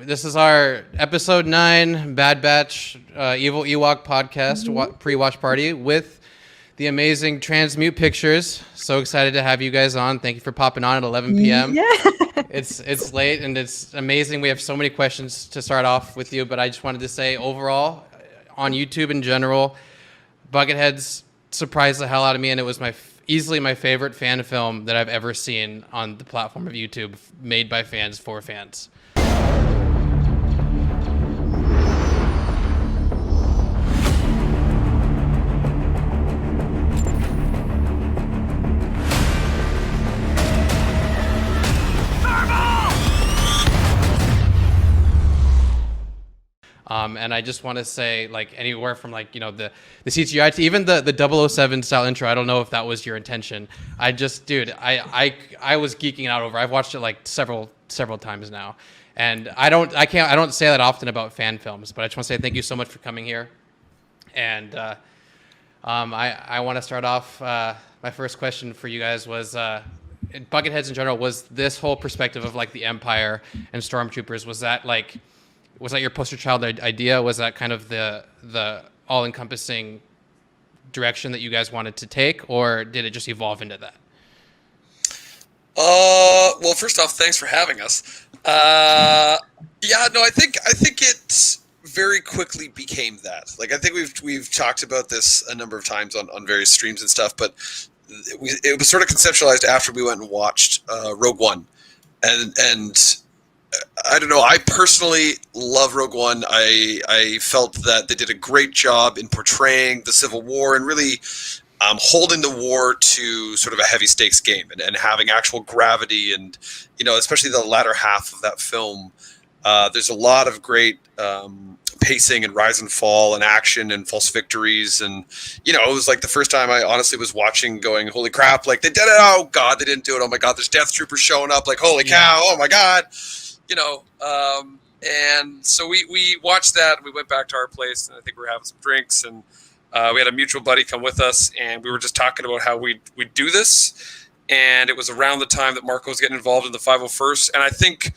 This is our episode 9 Bad Batch Evil Ewok Podcast pre-watch party with the amazing Transmute Pictures. So excited to have you guys on. Thank you for popping on at 11 p.m. Yeah. It's late and it's amazing. We have so many questions to start off with you, but I just wanted to say overall, on YouTube in general, Bucketheads surprised the hell out of me, and it was easily my favorite fan film that I've ever seen on the platform of YouTube, made by fans for fans. And I just want to say, like, anywhere from, like, you know, the CGI to even the 007 style intro. I don't know if that was your intention. I just, dude, I was geeking out over. I've watched it like several times now, and I don't say that often about fan films, but I just want to say thank you so much for coming here. And I want to start off. My first question for you guys was, Bucketheads in general, was this whole perspective of like the Empire and Stormtroopers, was that your poster child idea? Was that kind of the all-encompassing direction that you guys wanted to take, or did it just evolve into that? Well, first off, thanks for having us. I think it very quickly became that. Like, I think we've talked about this a number of times on various streams and stuff, but it was sort of conceptualized after we went and watched Rogue One, and I don't know. I personally love Rogue One. I felt that they did a great job in portraying the Civil War and really holding the war to sort of a heavy stakes game and having actual gravity. And, you know, especially the latter half of that film, there's a lot of great pacing and rise and fall and action and false victories. And, you know, it was like the first time I honestly was watching going, holy crap, like they did it. Oh, God, they didn't do it. Oh, my God, there's Death Troopers showing up. Like, holy cow. Oh, my God. You know, and so we watched that. We went back to our place, and I think we were having some drinks, and we had a mutual buddy come with us, and we were just talking about how we'd do this. And it was around the time that Marco was getting involved in the 501st, and I think,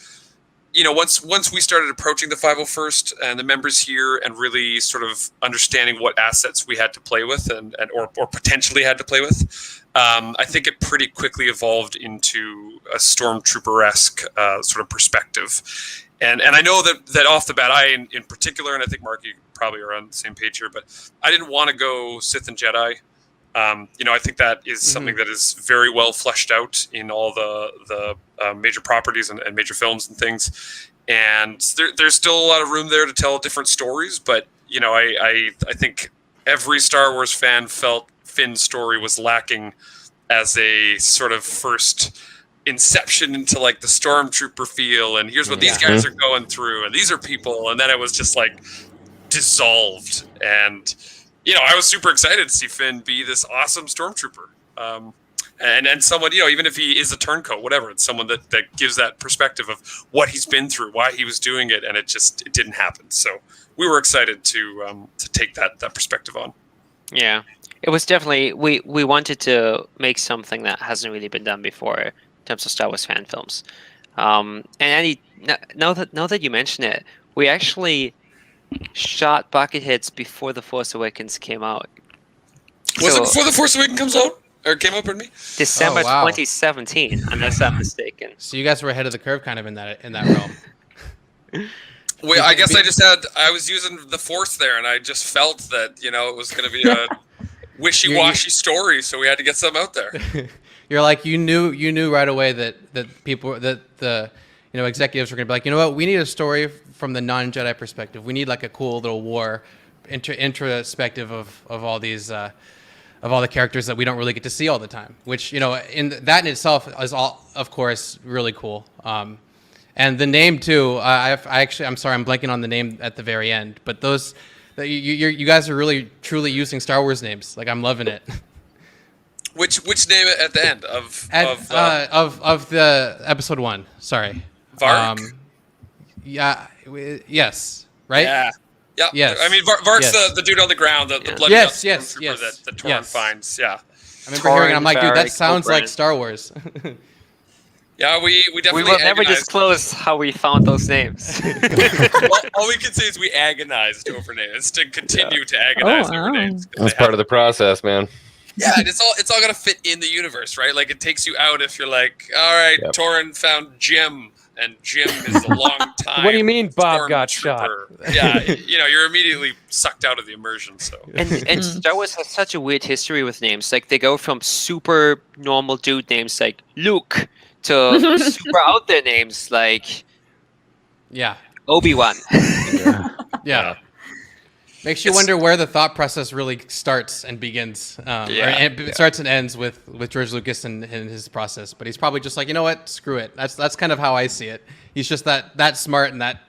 you know, once we started approaching the 501st and the members here, and really sort of understanding what assets we had to play with, or potentially had to play with. I think it pretty quickly evolved into a Stormtrooper-esque sort of perspective. And I know that off the bat, I in particular, and I think Mark, you probably are on the same page here, but I didn't want to go Sith and Jedi. You know, I think that is something that is very well fleshed out in all the major properties and major films and things. And there's still a lot of room there to tell different stories. But, you know, I think every Star Wars fan felt Finn's story was lacking as a sort of first inception into like the Stormtrooper feel, and here's what these guys are going through, and these are people, and then it was just like dissolved. And, you know, I was super excited to see Finn be this awesome Stormtrooper, and someone, you know, even if he is a turncoat, whatever, it's someone that gives that perspective of what he's been through, why he was doing it, and it didn't happen. So we were excited to take that perspective on. Yeah. It was definitely, we wanted to make something that hasn't really been done before in terms of Star Wars fan films. And Andy, now that you mention it, we actually shot Bucketheads before The Force Awakens came out. Was it before The Force Awakens comes out? Or came out, pardon me? December 2017, unless I'm mistaken. So you guys were ahead of the curve kind of in that realm. Well, I guess I was using the Force there, and I just felt that, you know, it was going to be a wishy-washy story, so we had to get some out there. You're like, you knew right away that the you know, executives were gonna be like, you know what, we need a story from the non-Jedi perspective. We need like a cool little war introspective of all these of all the characters that we don't really get to see all the time, which, you know, in itself is all, of course, really cool. And the name too, I'm sorry, I'm blanking on the name at the very end, but those. You guys are really truly using Star Wars names. Like, I'm loving it. Which name at the end of the episode 1? Sorry. Vark. Yes. Right. Yeah. Yeah. Yes. I mean, Vark's the dude on the ground, the bloody yes. that Torn finds. Yeah. I remember hearing it, I'm like, dude, that sounds like Star Wars. Yeah, we We definitely will never agonized. disclose how we found those names. all we can say is we agonized over names to continue to agonize over wow. names. 'Cause That's they part of the process, man. Yeah, and it's all got to fit in the universe, right? Like it takes you out if you're like, all right, Yep. Torin found Jim, and Jim is a long time. What do you mean Bob got shot? stormtrooper. Yeah, you're immediately sucked out of the immersion. So And Star Wars has such a weird history with names. Like they go from super normal dude names like Luke to super out there names like Yeah. Obi-Wan. Yeah. Makes you wonder where the thought process really starts and begins. It starts and ends with George Lucas and his process. But he's probably just like, you know what? Screw it. That's kind of how I see it. He's just that smart and that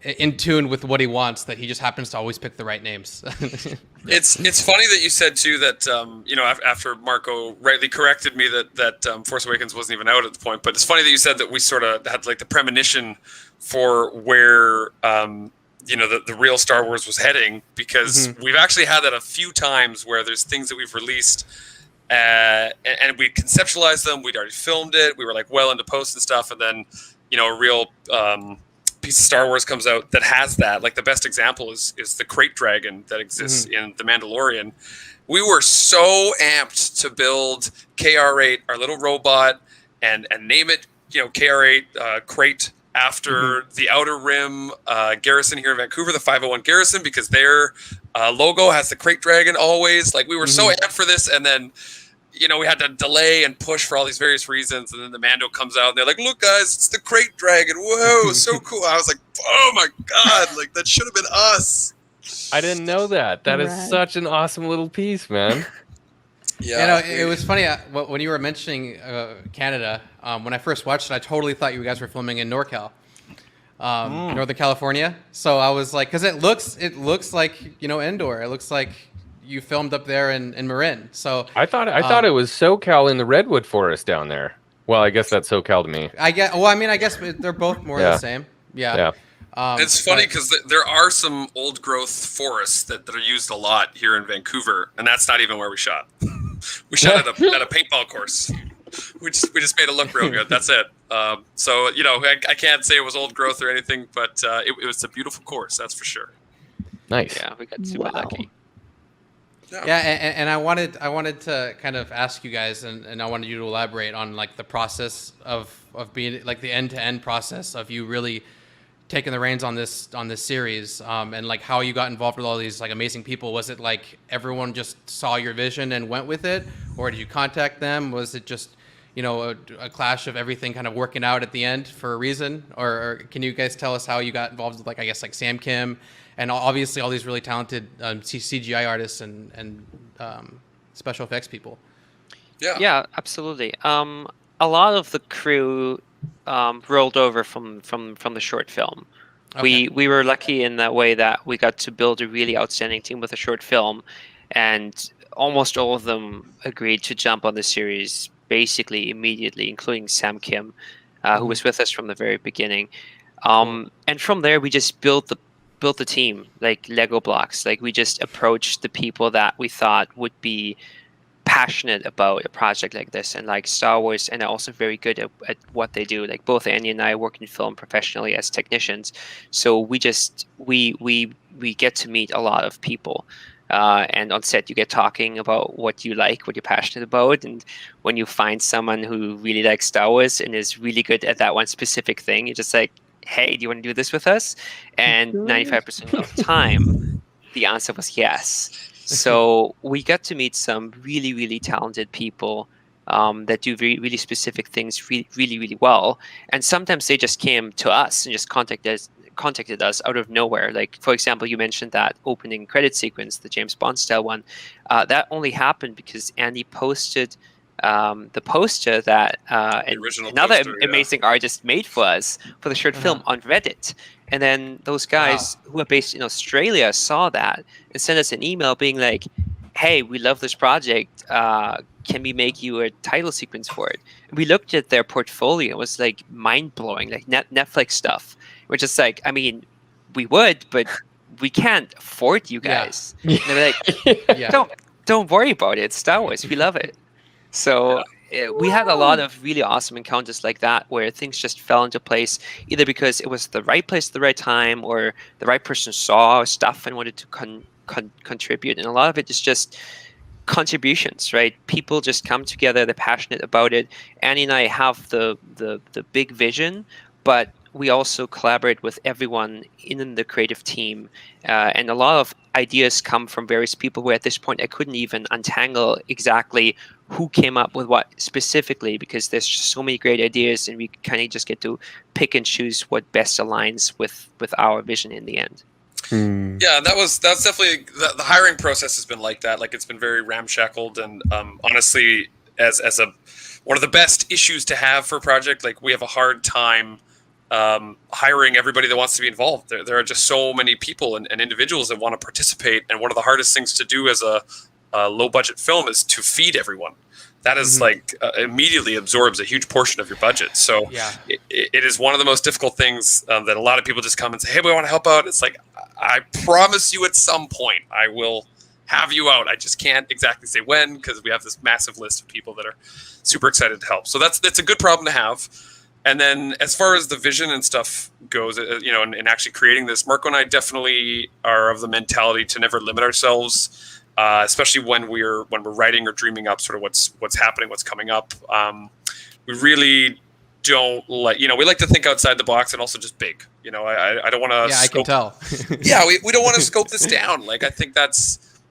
in tune with what he wants that he just happens to always pick the right names. it's funny that you said too that after Marco rightly corrected me that Force Awakens wasn't even out at the point, but it's funny that you said that we sort of had like the premonition for where the real Star Wars was heading, because we've actually had that a few times where there's things that we've released and we conceptualized them, we'd already filmed it, we were like well into post and stuff, and then a real piece of Star Wars comes out that has that. Like the best example is the crate dragon that exists in The Mandalorian. We were so amped to build KR8, our little robot, and name it KR8 crate after the Outer Rim garrison here in Vancouver, the 501 garrison, because their logo has the crate dragon always. Like we were so amped for this, and then we had to delay and push for all these various reasons, and then the Mando comes out and they're like, look guys, it's the crate dragon, whoa, so cool. I was like, oh my god, like that should have been us. I didn't know that. That is such an awesome little piece, man. Yeah, it was funny when you were mentioning Canada. When I first watched it, I totally thought you guys were filming in NorCal, Northern California. So I was like, because it looks like Endor. It looks like you filmed up there in Marin. So I thought it was SoCal in the redwood forest down there. Well, I guess that's SoCal to me. I guess they're both more the same. Yeah. It's funny because there are some old growth forests that are used a lot here in Vancouver, and that's not even where we shot. We shot at a paintball course. We just made it look real good. That's it. So I can't say it was old growth or anything, but it was a beautiful course. That's for sure. Nice. Yeah, we got super lucky. Yeah, and I wanted to kind of ask you guys, and I wanted you to elaborate on like the process of being like the end-to-end process of you really taking the reins on this series, and like how you got involved with all these like amazing people. Was it like everyone just saw your vision and went with it, or did you contact them? Was it just a clash of everything kind of working out at the end for a reason, or can you guys tell us how you got involved with like Sam Kim and obviously all these really talented CGI artists and special effects people? Yeah, absolutely. A lot of the crew rolled over from the short film. Okay. We were lucky in that way that we got to build a really outstanding team with a short film, and almost all of them agreed to jump on the series basically immediately, including Sam Kim, who was with us from the very beginning. And from there, we just built the team like Lego blocks. Like we just approached the people that we thought would be passionate about a project like this and like Star Wars, and are also very good at what they do. Like both Andy and I work in film professionally as technicians, so we get to meet a lot of people. And on set, you get talking about what you like, what you're passionate about, and when you find someone who really likes Star Wars and is really good at that one specific thing, you're just like, hey, do you want to do this with us? And 95% of the time, the answer was yes. So we got to meet some really, really talented people that do really specific things really, really well. And sometimes they just came to us and just contacted us out of nowhere. Like, for example, you mentioned that opening credit sequence, the James Bond style one. That only happened because Andy posted the poster that another amazing artist made for us for the short film on Reddit. And then those guys who are based in Australia saw that and sent us an email being like, hey, we love this project. Can we make you a title sequence for it? And we looked at their portfolio. It was like mind-blowing, like Netflix stuff. We're just like, I mean, we would, but we can't afford you guys. And they were like, don't worry about it. It's Star Wars. We love it. So we had a lot of really awesome encounters like that where things just fell into place, either because it was the right place at the right time, or the right person saw stuff and wanted to contribute. And a lot of it is just contributions, right? People just come together, they're passionate about it. Annie and I have the big vision, but we also collaborate with everyone in the creative team, and a lot of ideas come from various people where at this point I couldn't even untangle exactly who came up with what specifically, because there's just so many great ideas, and we kind of just get to pick and choose what best aligns with our vision in the end. Yeah, that's definitely the hiring process has been like that. Like, it's been very ramshackled, and honestly, as one of the best issues to have for a project, like, we have a hard time hiring everybody that wants to be involved. There are just so many people and individuals that want to participate, and one of the hardest things to do as a low budget film is to feed everyone. That is immediately absorbs a huge portion of your budget. So it is one of the most difficult things that a lot of people just come and say, hey, we want to help out. It's like, I promise you at some point I will have you out. I just can't exactly say when, because we have this massive list of people that are super excited to help. So that's a good problem to have. And then as far as the vision and stuff goes, and actually creating this, Marco and I definitely are of the mentality to never limit ourselves, especially when we're writing or dreaming up sort of what's happening, what's coming up. We really don't we like to think outside the box and also just big. I don't want to. Yeah, I can tell. We don't want to scope this down. Like, I think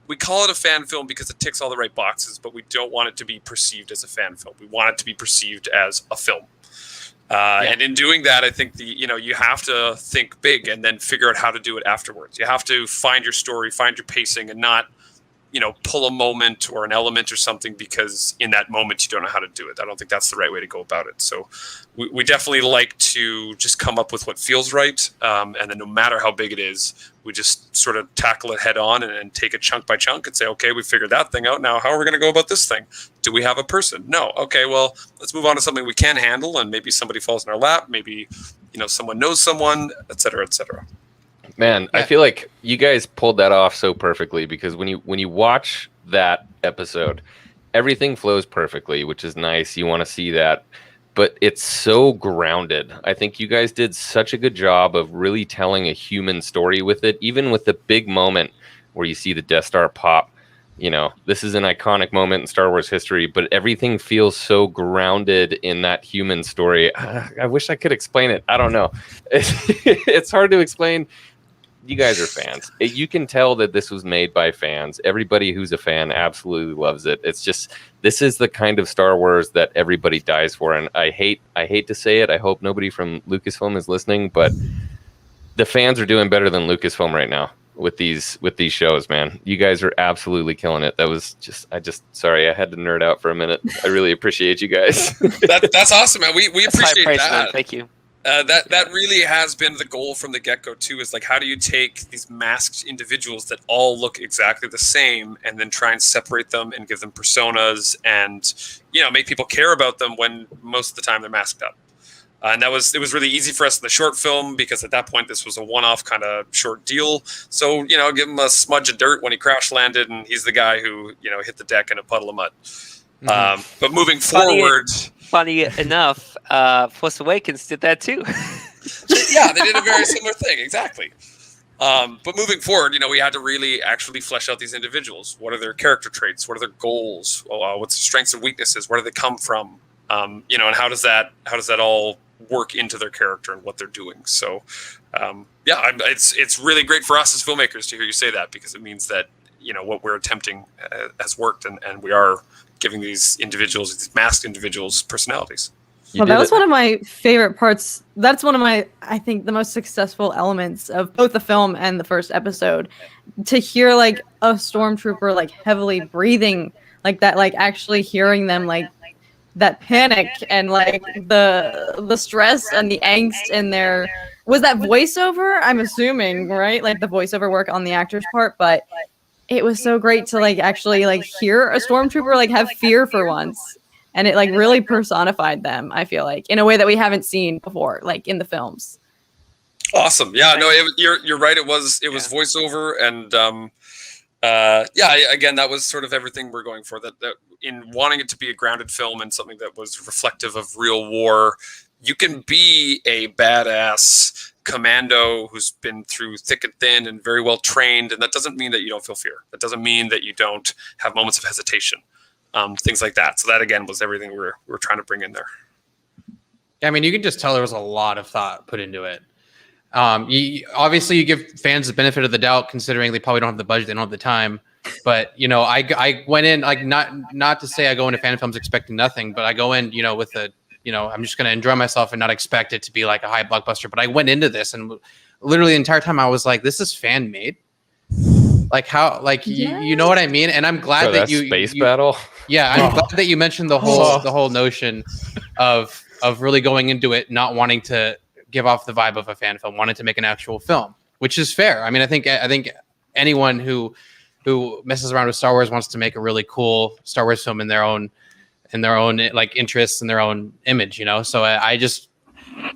we call it a fan film because it ticks all the right boxes, but we don't want it to be perceived as a fan film. We want it to be perceived as a film. And in doing that, I think you have to think big and then figure out how to do it afterwards. You have to find your story, find your pacing, and not, pull a moment or an element or something because in that moment you don't know how to do it. I don't think that's the right way to go about it. So we definitely like to just come up with what feels right. And then no matter how big it is, we just sort of tackle it head on and take it chunk by chunk and say, okay, we figured that thing out. Now, how are we going to go about this thing? Do we have a person? No. Okay, well, let's move on to something we can handle, and maybe somebody falls in our lap. Maybe, someone knows someone, et cetera, et cetera. Man, I feel like you guys pulled that off so perfectly, because when you watch that episode, everything flows perfectly, which is nice. You want to see that. But it's so grounded. I think you guys did such a good job of really telling a human story with it, even with the big moment where you see the Death Star pop. This is an iconic moment in Star Wars history, but everything feels so grounded in that human story. I wish I could explain it. I don't know. It's hard to explain. You guys are fans. You can tell that this was made by fans. Everybody who's a fan absolutely loves it. It's just, this is the kind of Star Wars that everybody dies for. And I hate to say it. I hope nobody from Lucasfilm is listening, but the fans are doing better than Lucasfilm right now with these shows, man. You guys are absolutely killing it. That was sorry, I had to nerd out for a minute. I really appreciate you guys. That's awesome, man. We appreciate praise, that. man. Thank you. That really has been the goal from the get-go too, is like, how do you take these masked individuals that all look exactly the same and then try and separate them and give them personas and make people care about them when most of the time they're masked up. And it was really easy for us in the short film, because at that point this was a one-off kind of short deal. So give him a smudge of dirt when he crash landed, and he's the guy who hit the deck in a puddle of mud. But moving forward, funny enough, Force Awakens did that too. Yeah, they did a very similar thing, exactly. But moving forward, we had to really actually flesh out these individuals. What are their character traits? What are their goals? What's their strengths and weaknesses? Where do they come from? And how does that all work into their character and what they're doing? So, it's really great for us as filmmakers to hear you say that, because it means that what we're attempting has worked, and we are giving these masked individuals personalities. Well, that was one of my favorite parts. That's one of my, I think, the most successful elements of both the film and the first episode. To hear like a stormtrooper like heavily breathing like that, like actually hearing them like that panic and like the stress and the angst in their, was that voiceover? I'm assuming, right? Like the voiceover work on the actor's part, but it was so great to like actually like hear a stormtrooper like have fear for once, and it like really personified them, I feel like, in a way that we haven't seen before, like in the films. Awesome. Yeah, no, you're right. It was voiceover, and again, that was sort of everything we're going for. That in wanting it to be a grounded film and something that was reflective of real war, you can be a badass commando who's been through thick and thin and very well trained, and that doesn't mean that you don't feel fear. That doesn't mean that you don't have moments of hesitation, things like that. So that again was everything we're trying to bring in there. I mean, you can just tell there was a lot of thought put into it. Obviously, you give fans the benefit of the doubt, considering they probably don't have the budget, they don't have the time. But I went in like not to say I go into fan films expecting nothing, but I go in with a I'm just going to enjoy myself and not expect it to be like a high blockbuster. But I went into this and literally the entire time I was like, this is fan made. Like how, like you know what I mean? And I'm glad that you space battle. Yeah, I'm glad that you mentioned the whole notion of really going into it not wanting to give off the vibe of a fan film, wanting to make an actual film, which is fair. I mean, I think anyone who messes around with Star Wars wants to make a really cool Star Wars film in their own like interests and their own image, So I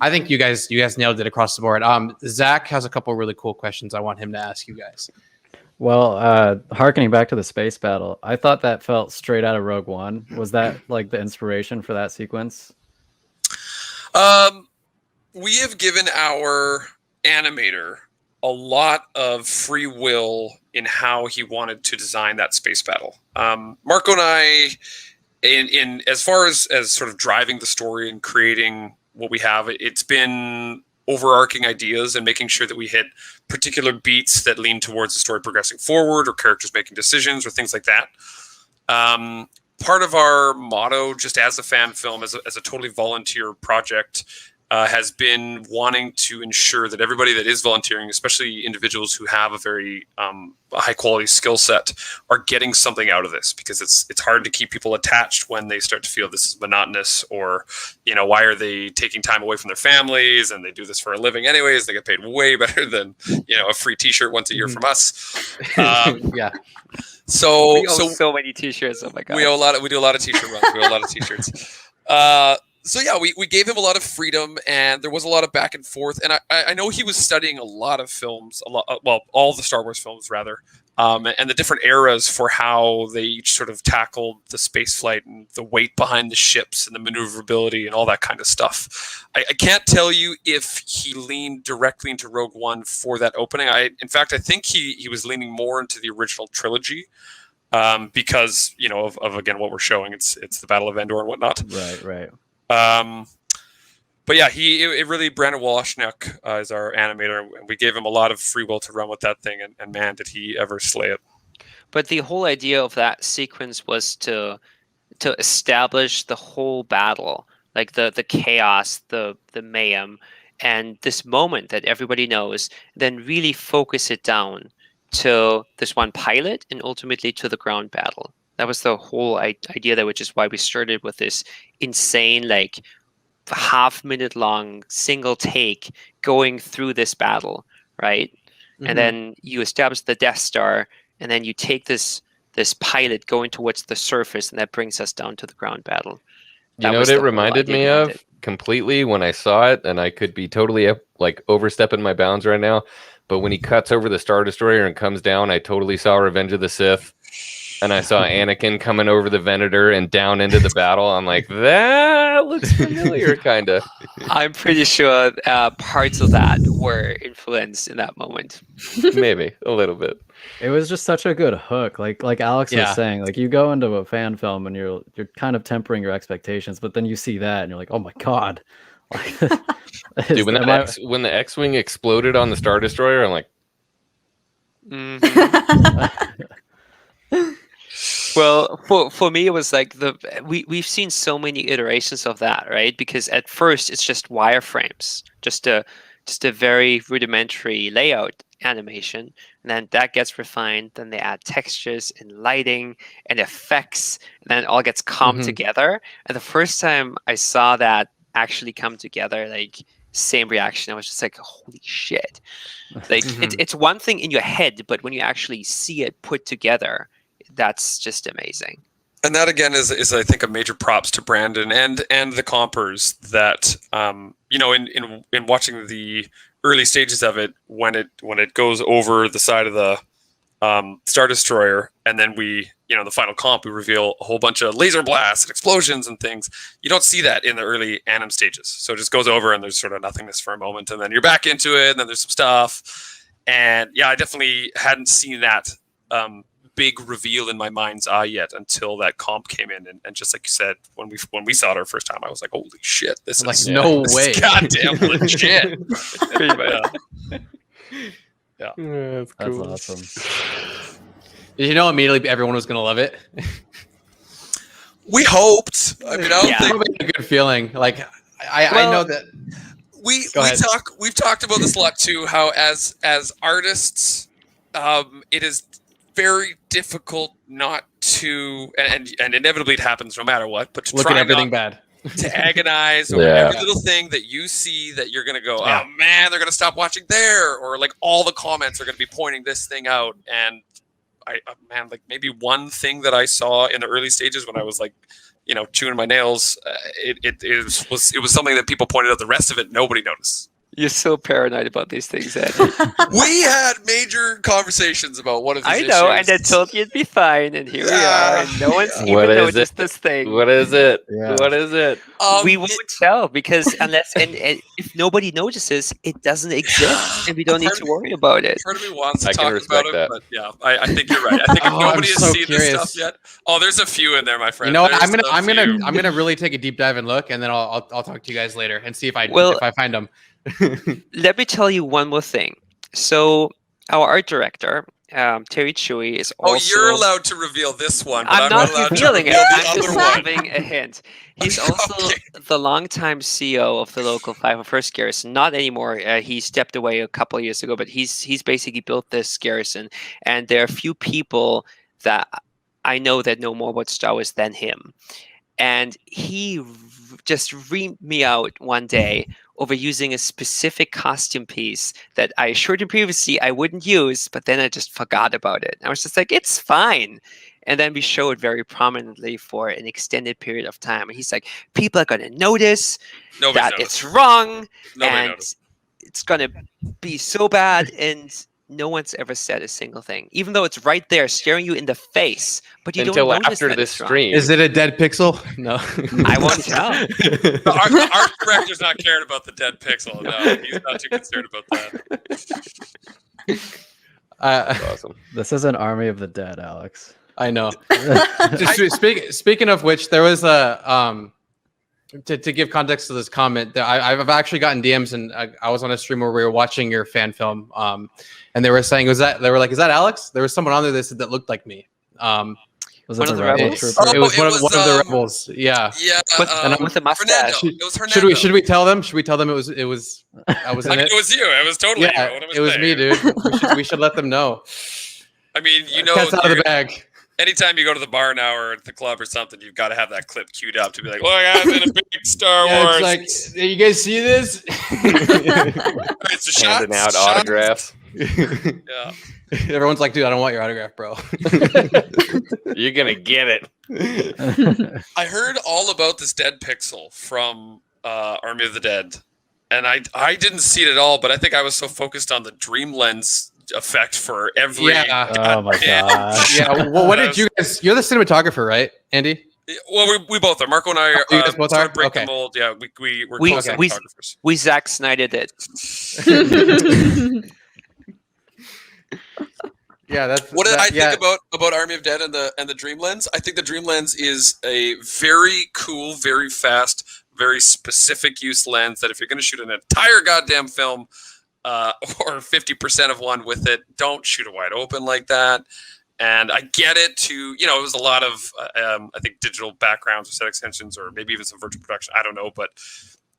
think you guys nailed it across the board. Zach has a couple of really cool questions I want him to ask you guys. Well, harkening back to the space battle, I thought that felt straight out of Rogue One. Was that like the inspiration for that sequence? We have given our animator a lot of free will in how he wanted to design that space battle. Marco and I, in as far as sort of driving the story and creating what we have, it's been overarching ideas and making sure that we hit particular beats that lean towards the story progressing forward or characters making decisions or things like that. Part of our motto, just as a fan film, as a totally volunteer project, has been wanting to ensure that everybody that is volunteering, especially individuals who have a very high quality skill set, are getting something out of this, because it's hard to keep people attached when they start to feel this is monotonous, or why are they taking time away from their families and they do this for a living anyways. They get paid way better than a free T-shirt once a year from us. Yeah. So we owe so many T-shirts. Oh my god. We do a lot of T-shirt runs. We owe a lot of T-shirts. So yeah, we gave him a lot of freedom, and there was a lot of back and forth. And I know he was studying a lot of films, all the Star Wars films rather, and the different eras for how they each sort of tackled the space flight and the weight behind the ships and the maneuverability and all that kind of stuff. I can't tell you if he leaned directly into Rogue One for that opening. In fact, I think he was leaning more into the original trilogy. Because of again what we're showing, it's the Battle of Endor and whatnot. Right. But yeah, it really, Brandon Woloshnik is our animator, and we gave him a lot of free will to run with that thing, and man, did he ever slay it. But the whole idea of that sequence was to establish the whole battle, like the chaos, the mayhem, and this moment that everybody knows, then really focus it down to this one pilot and ultimately to the ground battle. That was the whole idea there, which is why we started with this insane, like half-minute long single take going through this battle, right? Mm-hmm. And then you establish the Death Star, and then you take this pilot going towards the surface, and that brings us down to the ground battle. You know what it reminded me of completely when I saw it, and I could be totally like overstepping my bounds right now, but when he cuts over the Star Destroyer and comes down, I totally saw Revenge of the Sith. And I saw Anakin coming over the Venator and down into the battle. I'm like, that looks familiar, kind of. I'm pretty sure parts of that were influenced in that moment. Maybe a little bit. It was just such a good hook. Like Alex was saying, like you go into a fan film and you're kind of tempering your expectations, but then you see that and you're like, oh my god. Dude, when the X-Wing exploded on the Star Destroyer, I'm like, Well, for me, it was like we've seen so many iterations of that, right? Because at first it's just wireframes, just a very rudimentary layout animation, and then that gets refined. Then they add textures and lighting and effects, and then it all gets come together. And the first time I saw that actually come together, like same reaction. I was just like, holy shit! Like it's one thing in your head, but when you actually see it put together, that's just amazing. And that again is I think a major props to Brandon and the compers that in watching the early stages of it, when it goes over the side of the Star Destroyer, and then we, the final comp, we reveal a whole bunch of laser blasts and explosions and things. You don't see that in the early anim stages. So it just goes over and there's sort of nothingness for a moment, and then you're back into it, and then there's some stuff. And yeah, I definitely hadn't seen that big reveal in my mind's eye yet until that comp came in. And just like you said, when we saw it our first time, I was like, holy shit, this is no this way. is goddamn legit. Yeah. That's cool. That's awesome. Did you know immediately everyone was gonna love it? We hoped. I mean, I don't think Probably a good feeling. Like I know that we've Go ahead. talked about this a lot too. How as artists, it is very difficult not to, and inevitably it happens no matter what. But to look try at everything not bad. to agonize over Yeah. every little thing that you see that you're gonna go, Yeah. oh man, they're gonna stop watching there, or like all the comments are gonna be pointing this thing out. And like maybe one thing that I saw in the early stages when I was like, chewing my nails, it was something that people pointed out. The rest of it, nobody noticed. You're so paranoid about these things, Ed. We had major conversations about one of these I know, issues. and I told you it'd be fine, and here we are, and no one's even What is noticed it? this thing. What is it? Yeah. What is it? We won't tell because unless and if nobody notices, it doesn't exist, and we don't need to worry about it. Part of me wants to I can talk respect about it, that. but yeah, I think you're right. I think if Oh, nobody I'm has so seen curious. this stuff yet, there's a few in there, my friend. You know what? There's I'm a few. gonna really take a deep dive and look, and then I'll talk to you guys later and see if I find them. Let me tell you one more thing. So our art director, Terry Chewy, is also. You're allowed to reveal this one. But I'm not allowed to revealing it. reveal the I'm just other one. giving a hint. He's Okay. also the longtime CEO of the local 501st Garrison. Not anymore. He stepped away a couple of years ago, but he's basically built this garrison. And there are a few people that I know that know more about Star Wars than him. And he just reamed me out one day over using a specific costume piece that I assured him previously I wouldn't use, but then I just forgot about it. I was just like, it's fine. And then we show it very prominently for an extended period of time. And he's like, people are going to notice Nobody that noticed. it's wrong Nobody and noticed. it's going to be so bad. And no one's ever said a single thing, even though it's right there staring you in the face. But you Until don't notice after that this it's wrong. stream. Is it a dead pixel? No. I won't tell. The art director's not caring about the dead pixel. No, he's not too concerned about that. That's awesome. This is an army of the dead, Alex. I know. Speaking of which, there was a to give context to this comment, I've actually gotten DMs, and I was on a stream where we were watching your fan film, and they were saying, is that Alex? There was someone on there that looked like me. Was One it of the the Rebel rebels? Trooper? It was it one was, of the rebels. Yeah. Yeah, With the mustache. Fernando. It was Fernando. Should we tell them? Should we tell them I was in I mean, it? it was you. It was totally you. Yeah, What am I it was me, saying? dude. We should let them know. I mean, Cat's out of the bag. anytime you go to the bar now or at the club or something, you've got to have that clip queued up to be like, "Look, I was in a big Star Wars." It's like, you guys see this? It's a shot. Handing out shot. autographs. Yeah. Everyone's like, dude, I don't want your autograph, bro. You're gonna get it. I heard all about this dead pixel from Army of the Dead, and I didn't see it at all. But I think I was so focused on the Dream Lens effect for every. Yeah. Oh my gosh. Yeah. Well, what did you guys? You're the cinematographer, right, Andy? Well, we both are. Marco and I are. You guys both sort are? of break Okay. the mold. Yeah, we're We- co-cinematographers. We Zack Snydered it. Yeah, that's What did I yeah. think about Army of Dead and the Dream Lens? I think the Dream Lens is a very cool, very fast, very specific use lens that if you're going to shoot an entire goddamn film or 50% of one with it, don't shoot it wide open like that. And I get it it was a lot of, I think, digital backgrounds or set extensions or maybe even some virtual production. I don't know, but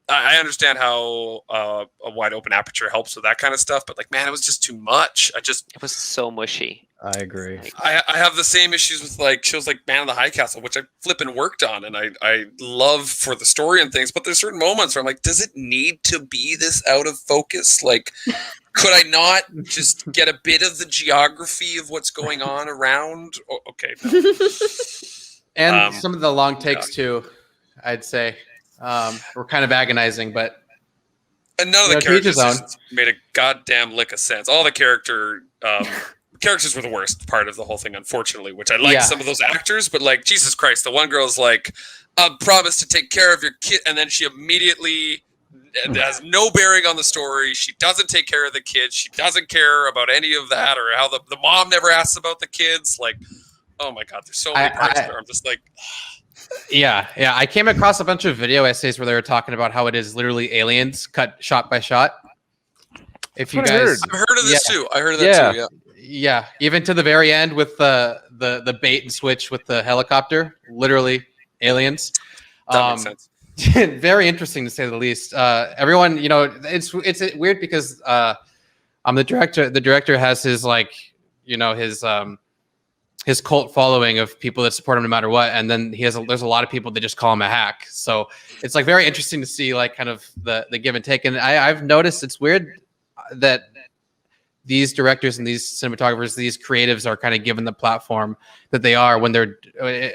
I understand how a wide open aperture helps with that kind of stuff. But like, man, it was just too much. It was so mushy. I agree. I have the same issues with like shows like Man of the High Castle, which I flippin' worked on, and I love for the story and things. But there's certain moments where I'm like, does it need to be this out of focus? Like, could I not just get a bit of the geography of what's going on around? Oh, okay, no. And some of the long takes too, I'd say, were kind of agonizing, but And none of the to each his characters made a goddamn lick of sense. All the character characters were the worst part of the whole thing, unfortunately. Which I like some of those actors, but like Jesus Christ, the one girl's like, "I promise to take care of your kid," and then she immediately has no bearing on the story. She doesn't take care of the kids. She doesn't care about any of that, or how the mom never asks about the kids. Like, oh my God, there's so many parts where I'm just like. Yeah. I came across a bunch of video essays where they were talking about how it is literally Aliens cut shot by shot. If you guys, I've heard of this too. I heard of that too. Yeah. Yeah. Even to the very end with the bait and switch with the helicopter, literally Aliens. That makes sense. Very interesting to say the least. Everyone, it's weird because I'm the director. The director has his his cult following of people that support him no matter what, and then there's a lot of people that just call him a hack. So it's like very interesting to see like kind of the give and take. And I've noticed it's weird that these directors and these cinematographers, these creatives are kind of given the platform that they are when they're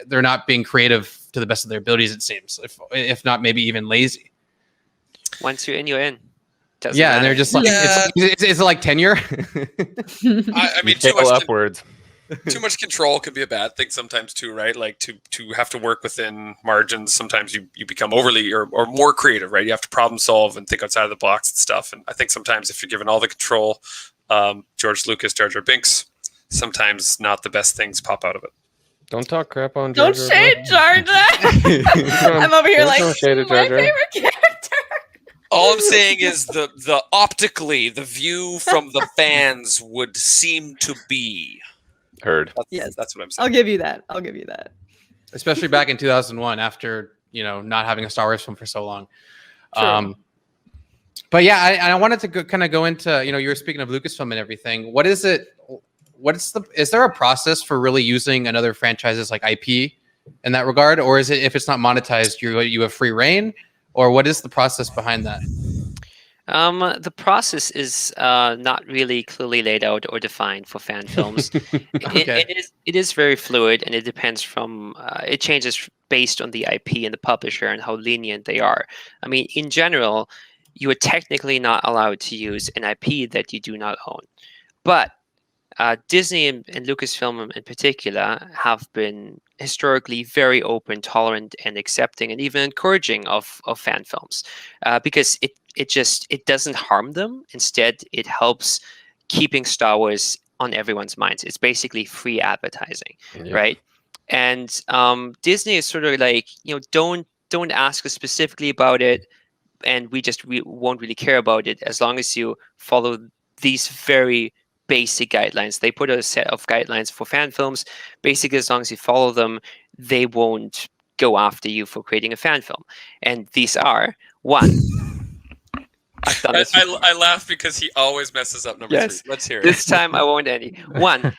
not being creative to the best of their abilities, it seems, if not maybe even lazy. Once you're in, you're in. Doesn't yeah, matter. and they're just like, it's like tenure. I mean, too much upwards. Too much control could be a bad thing sometimes too, right? Like to have to work within margins. Sometimes you become overly or more creative, right? You have to problem solve and think outside of the box and stuff. And I think sometimes if you're given all the control, George Lucas, Jar Jar Binks, sometimes not the best things pop out of it. Don't talk crap on Jar Don't Jar. shade Jar Jar. I'm over here like, my Jar Jar. favorite character. All I'm saying is the optically, the view from the fans would seem to be Heard. That's what I'm saying. I'll give you that. Especially back in 2001 after, not having a Star Wars film for so long. True. But yeah, I wanted to kind of go into, you were speaking of Lucasfilm and everything. What is it? Is there a process for really using another franchise's like IP in that regard? Or is it, if it's not monetized, you have free reign? Or what is the process behind that? The process is not really clearly laid out or defined for fan films. Okay. It is very fluid, and it depends from it changes based on the IP and the publisher and how lenient they are. I mean, in general, you are technically not allowed to use an IP that you do not own, but Disney and Lucasfilm in particular have been historically very open, tolerant, and accepting, and even encouraging of fan films, because it doesn't harm them. Instead, it helps keeping Star Wars on everyone's minds. It's basically free advertising, right? And Disney is sort of like, don't ask us specifically about it, and we won't really care about it as long as you follow these very basic guidelines. They put a set of guidelines for fan films. Basically, as long as you follow them, they won't go after you for creating a fan film. And these are, one. I laugh because he always messes up number 3. Let's hear it. This time I won't any. One,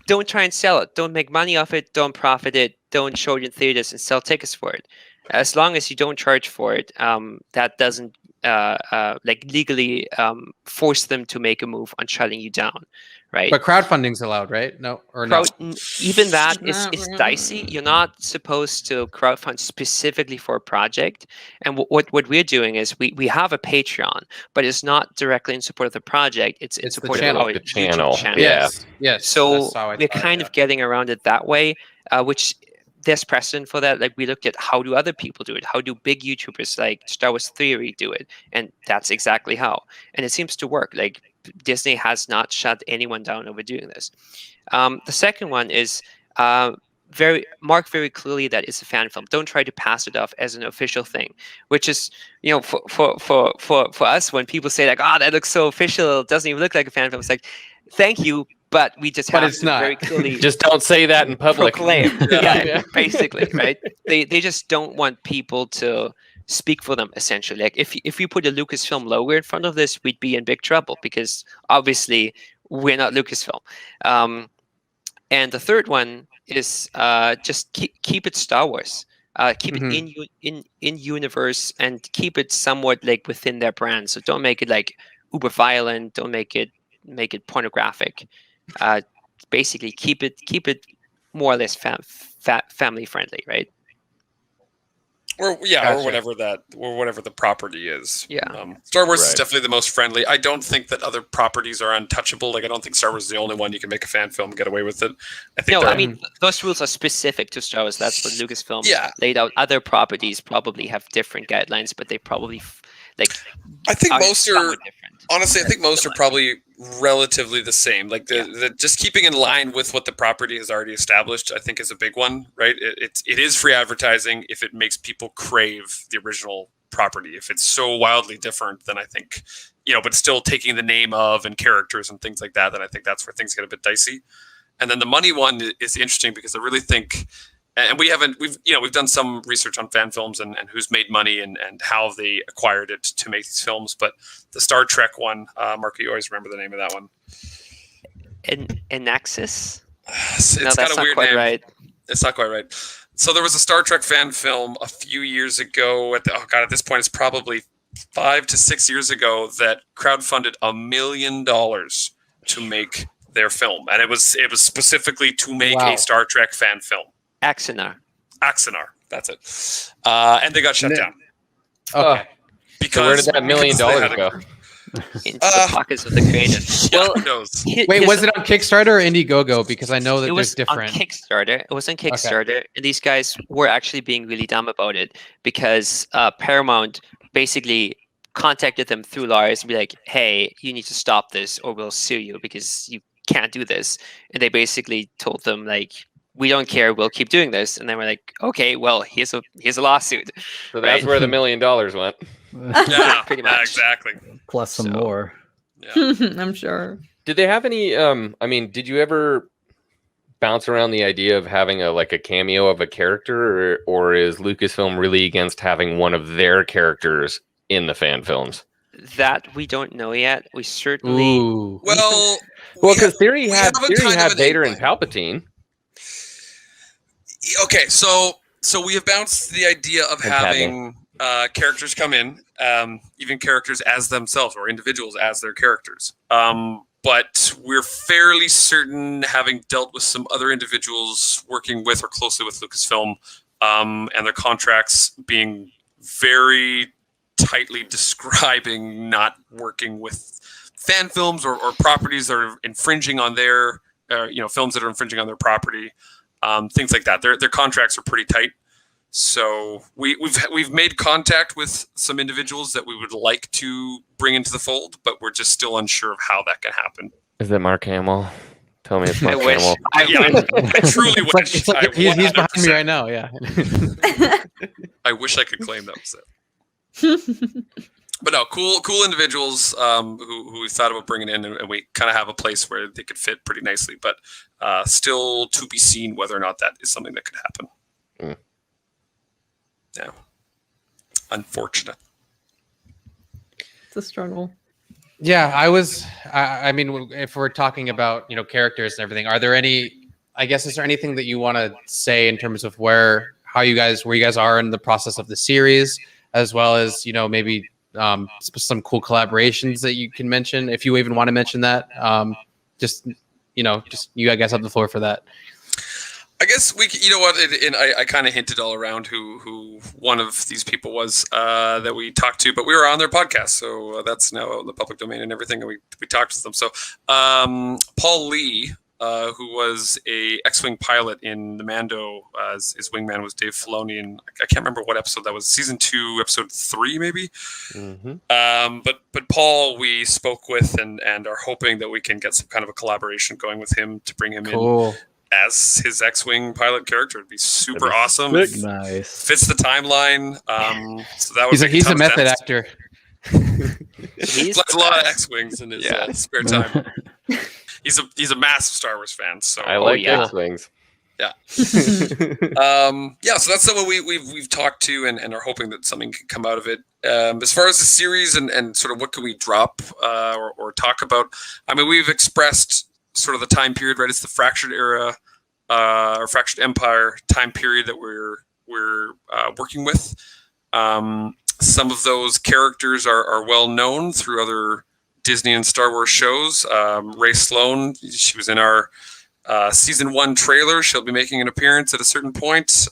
don't try and sell it. Don't make money off it. Don't profit it. Don't show it in theaters and sell tickets for it. As long as you don't charge for it, that doesn't legally force them to make a move on shutting you down, right? But crowdfunding's allowed, right? No, or no? Even that is dicey. You're not supposed to crowdfund specifically for a project. And what we're doing is we have a Patreon, but it's not directly in support of the project. It's in support of our channel. YouTube channel. Yes. So we're kind of getting around it that way, which there's precedent for that. Like, we looked at how do other people do it? How do big YouTubers like Star Wars Theory do it? And that's exactly how. And it seems to work. Like, Disney has not shut anyone down over doing this. The second one is very clearly that it's a fan film. Don't try to pass it off as an official thing, which is, for us, when people say like, "Oh, that looks so official, it doesn't even look like a fan film," it's like, thank you, but we just have to very clearly just don't say that in public. Proclaim. Basically, right? They just don't want people to speak for them, essentially. Like, if you put a Lucasfilm logo in front of this, we'd be in big trouble, because obviously we're not Lucasfilm. And the third one is just keep it Star Wars. Keep it in universe, and keep it somewhat like within their brand. So don't make it like uber violent. Don't make it pornographic. Basically, keep it more or less family friendly, right? or Gotcha. whatever the property is. Yeah. Star Wars is Right. definitely the most friendly. I don't think that other properties are untouchable. Like I don't think Star Wars is the only one you can make a fan film and get away with it. I think No, there I are- mean those rules are specific to Star Wars. That's what Lucasfilm Yeah. laid out. Other properties probably have different guidelines, but they probably I think are most are somewhat different. honestly. I think most are probably relatively the same. Like the just keeping in line with what the property has already established. I think is a big one, right? It is free advertising if it makes people crave the original property. If it's so wildly different, then I think but still taking the name of and characters and things like that. Then I think that's where things get a bit dicey. And then the money one is interesting because I really think. And we've done some research on fan films and who's made money and how they acquired it to make these films. But the Star Trek one, Mark, you always remember the name of that one. Anaxis? It's No, got that's a not weird quite name. right. It's not quite right. So there was a Star Trek fan film a few years ago. At this point, it's probably 5 to 6 years ago that crowdfunded $1 million to make their film, and it was specifically to make Wow. a Star Trek fan film. Axanar. That's it. And they got shut down Okay. because So where did that $1 million because they had go? Into the pockets of the creative. Yeah, Well, who knows? Wait, was it on Kickstarter or Indiegogo? Because I know that It was there's different. on Kickstarter. It was on Kickstarter, and these guys were actually being really dumb about it because Paramount basically contacted them through lawyers and be like, "Hey, you need to stop this, or we'll sue you because you can't do this." And they basically told them like, "We don't care. We'll keep doing this." And then we're like, "Okay, well, here's a lawsuit." So that's Right. where the $1 million went. Yeah, Pretty yeah, much. exactly. Plus some So- more. Yeah. I'm sure. Did they have any? Did you ever bounce around the idea of having a cameo of a character, or is Lucasfilm really against having one of their characters in the fan films? That we don't know yet. We certainly. Ooh. Well, Because Theory we had have a kind of an Vader and inkling. Palpatine. Okay, so we have bounced the idea of And having characters come in, even characters as themselves or individuals as their characters. But we're fairly certain, having dealt with some other individuals working with or closely with Lucasfilm, and their contracts being very tightly describing not working with fan films or properties that are infringing on their, films that are infringing on their property. Things like that. Their contracts are pretty tight. So we've made contact with some individuals that we would like to bring into the fold, but we're just still unsure of how that can happen. Is that Mark Hamill? Tell me it's I Mark wish. Hamill. I truly It's like, wish. it's like I he's behind me 100% right now. Yeah. I wish I could claim that was it. But no, cool individuals who we thought about bringing in, and we kind of have a place where they could fit pretty nicely. But still to be seen whether or not that is something that could happen. Mm. Yeah, unfortunate. It's a struggle. Yeah, I mean, if we're talking about characters and everything, are there any? I guess is there anything that you want to say in terms of where you guys are in the process of the series, as well as maybe some cool collaborations that you can mention, if you even want to mention that. Just you guys have the floor for that. I guess we, and I kind of hinted all around who one of these people was that we talked to, but we were on their podcast, so that's now out in the public domain and everything, and we talked to them. So Paul Lee, who was a X-wing pilot in the Mando, his wingman was Dave Filoni, and I can't remember what episode that was, season 2, episode 3, maybe. Mm-hmm. But Paul, we spoke with and are hoping that we can get some kind of a collaboration going with him to bring him in Cool. as his X-wing pilot character. It'd be super That'd be awesome. sick. It Nice. fits the timeline. So that would make He's ton a of method sense. actor. He's Flies the a lot of best. X-wings in his Yeah. spare time. He's a massive Star Wars fan. So I like yeah. X-wings. so that's someone we've talked to and are hoping that something can come out of it. As far as the series and sort of what can we drop or talk about, I mean, we've expressed sort of the time period, right? It's the Fractured Era or Fractured Empire time period that we're working with. Some of those characters are well known through other Disney and Star Wars shows. Ray Sloan, she was in our season 1 trailer. She'll be making an appearance at a certain point.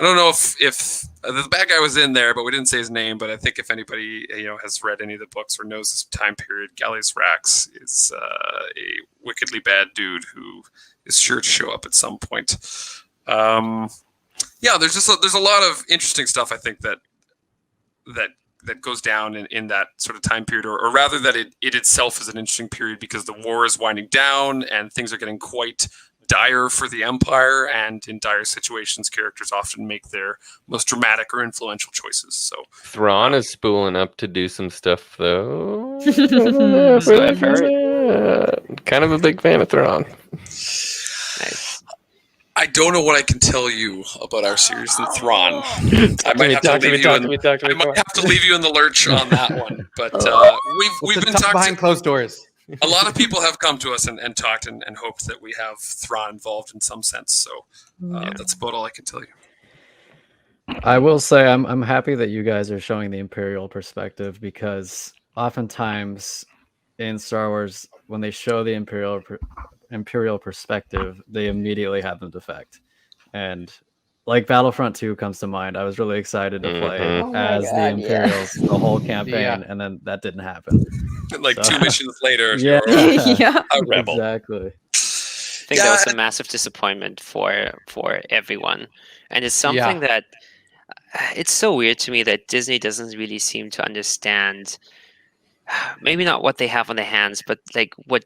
I don't know if the bad guy was in there, but we didn't say his name. But I think if anybody has read any of the books or knows this time period, Gallius Rax is a wickedly bad dude who is sure to show up at some point. There's a lot of interesting stuff I think that goes down in that sort of time period, or rather that it itself is an interesting period because the war is winding down and things are getting quite dire for the Empire, and in dire situations, characters often make their most dramatic or influential choices. So Thrawn is spooling up to do some stuff, though. So I've heard. Kind of a big fan of Thrawn. Nice. I don't know what I can tell you about our series in Thrawn. I might have to leave you in the lurch on that one. But we've been talking behind closed doors. A lot of people have come to us and talked and hoped that we have Thrawn involved in some sense. So that's about all I can tell you. I will say I'm happy that you guys are showing the Imperial perspective, because oftentimes in Star Wars, when they show the Imperial perspective, they immediately have them defect. And like Battlefront 2 comes to mind. I was really excited to play the Imperials the whole campaign, and then that didn't happen. Like 2 missions later, Yeah. a rebel. Exactly. I think that was a massive disappointment for everyone, and it's something that it's so weird to me that Disney doesn't really seem to understand. Maybe not what they have on their hands, but like what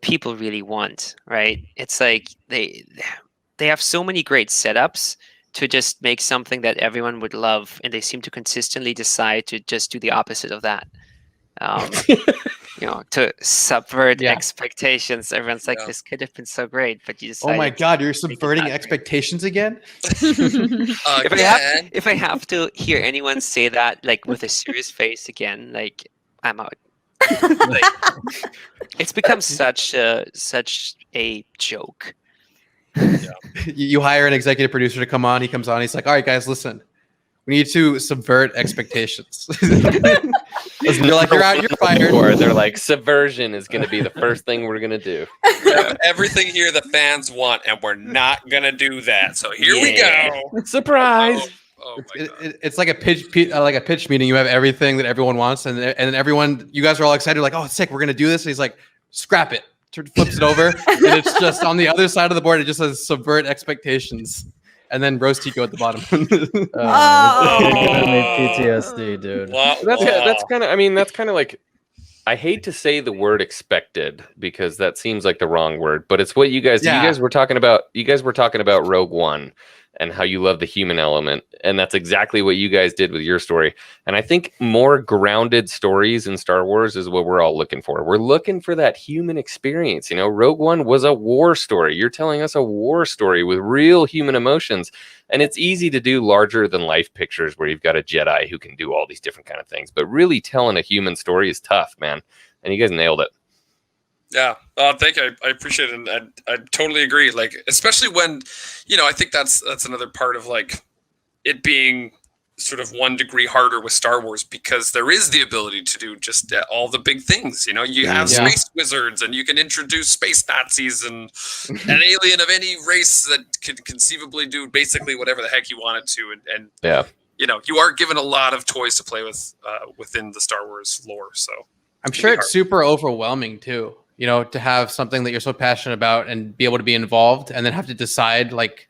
people really want, right? It's like they have so many great setups to just make something that everyone would love, and they seem to consistently decide to just do the opposite of that. To subvert expectations. Everyone's like, this could have been so great, but you decided. Oh my God, you're subverting expectations again? If I have to hear anyone say that, like with a serious face again, like I'm out. Like, it's become such a joke. You hire an executive producer to come on. He comes on. He's like, all right, guys, listen. We need to subvert expectations. They're like, you're fired. Or they're like, subversion is going to be the first thing we're going to do. We have everything here the fans want, and we're not going to do that. So here we go. Surprise. Oh my God. It's like a pitch meeting. You have everything that everyone wants, and everyone, you guys are all excited. Like, oh, sick, we're going to do this. And he's like, scrap it. Flips it over, and it's just on the other side of the board. It just says subvert expectations. And then roast Tico at the bottom. Giving me PTSD, dude. That's kind of like, I hate to say the word expected because that seems like the wrong word, but it's what you guys were talking about. You guys were talking about Rogue One and how you love the human element, and that's exactly what you guys did with your story. And I think more grounded stories in Star Wars is what we're all looking for. We're looking for that human experience. Rogue One was a war story. You're telling us a war story with real human emotions, and it's easy to do larger than life pictures where you've got a Jedi who can do all these different kind of things, but really telling a human story is tough, man. And you guys nailed it. Yeah, thank you. I appreciate it, and I totally agree. Like, especially when, I think that's another part of like it being sort of 1 degree harder with Star Wars, because there is the ability to do just all the big things. You have space wizards, and you can introduce space Nazis and an alien of any race that could conceivably do basically whatever the heck you want it to, and you are given a lot of toys to play with within the Star Wars lore. So I'm sure it's super overwhelming too. To have something that you're so passionate about and be able to be involved, and then have to decide like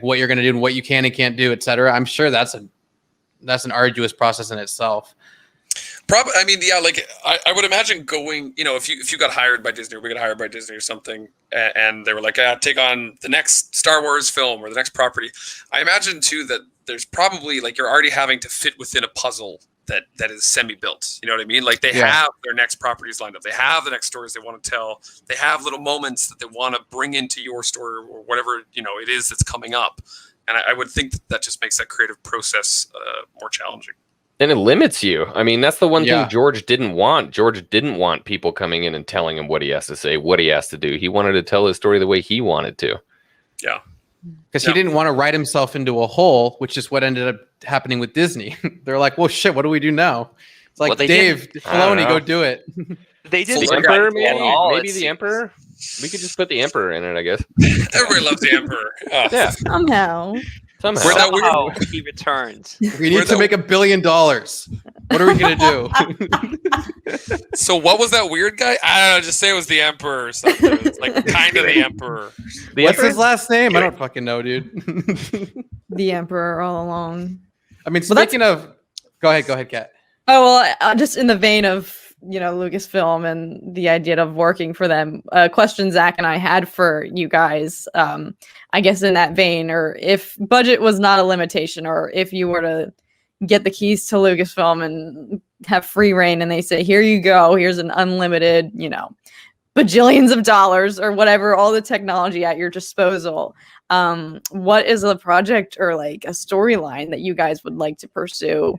what you're going to do and what you can and can't do, etc. I'm sure that's an arduous process in itself. Probably, I would imagine going, if you got hired by Disney, or we got hired by Disney or something, and they were like, take on the next Star Wars film or the next property. I imagine too that there's probably like you're already having to fit within a puzzle that is semi-built. You know what I mean? Like they have their next properties lined up. They have the next stories they want to tell. They have little moments that they want to bring into your story or whatever, it is that's coming up. And I would think that just makes that creative process more challenging. And it limits you. That's the one thing George didn't want. George didn't want people coming in and telling him what he has to say, what he has to do. He wanted to tell his story the way he wanted to. Yeah. Because he didn't want to write himself into a hole, which is what ended up happening with Disney. They're like, well, shit, what do we do now? It's like, Dave Filoni, go do it. They did the Emperor, maybe the Emperor. We could just put the Emperor in it, I guess. Everybody loves the Emperor. Yeah, Somehow. somehow. Where that weird- Somehow he returned. We need to make $1 billion. What are we gonna do? So what was that weird guy? I don't know. Just say it was the Emperor or something. It's like kind of the Emperor. The What's Emperor? his last name? I don't fucking know, dude. The Emperor all along. I mean, Well, that's- speaking of, go ahead, Kat. Oh well, just in the vein of Lucasfilm and the idea of working for them. A question Zach and I had for you guys, I guess in that vein, or if budget was not a limitation, or if you were to get the keys to Lucasfilm and have free reign, and they say, "Here you go. Here's an unlimited, bajillions of dollars or whatever, all the technology at your disposal." What is a project or like a storyline that you guys would like to pursue?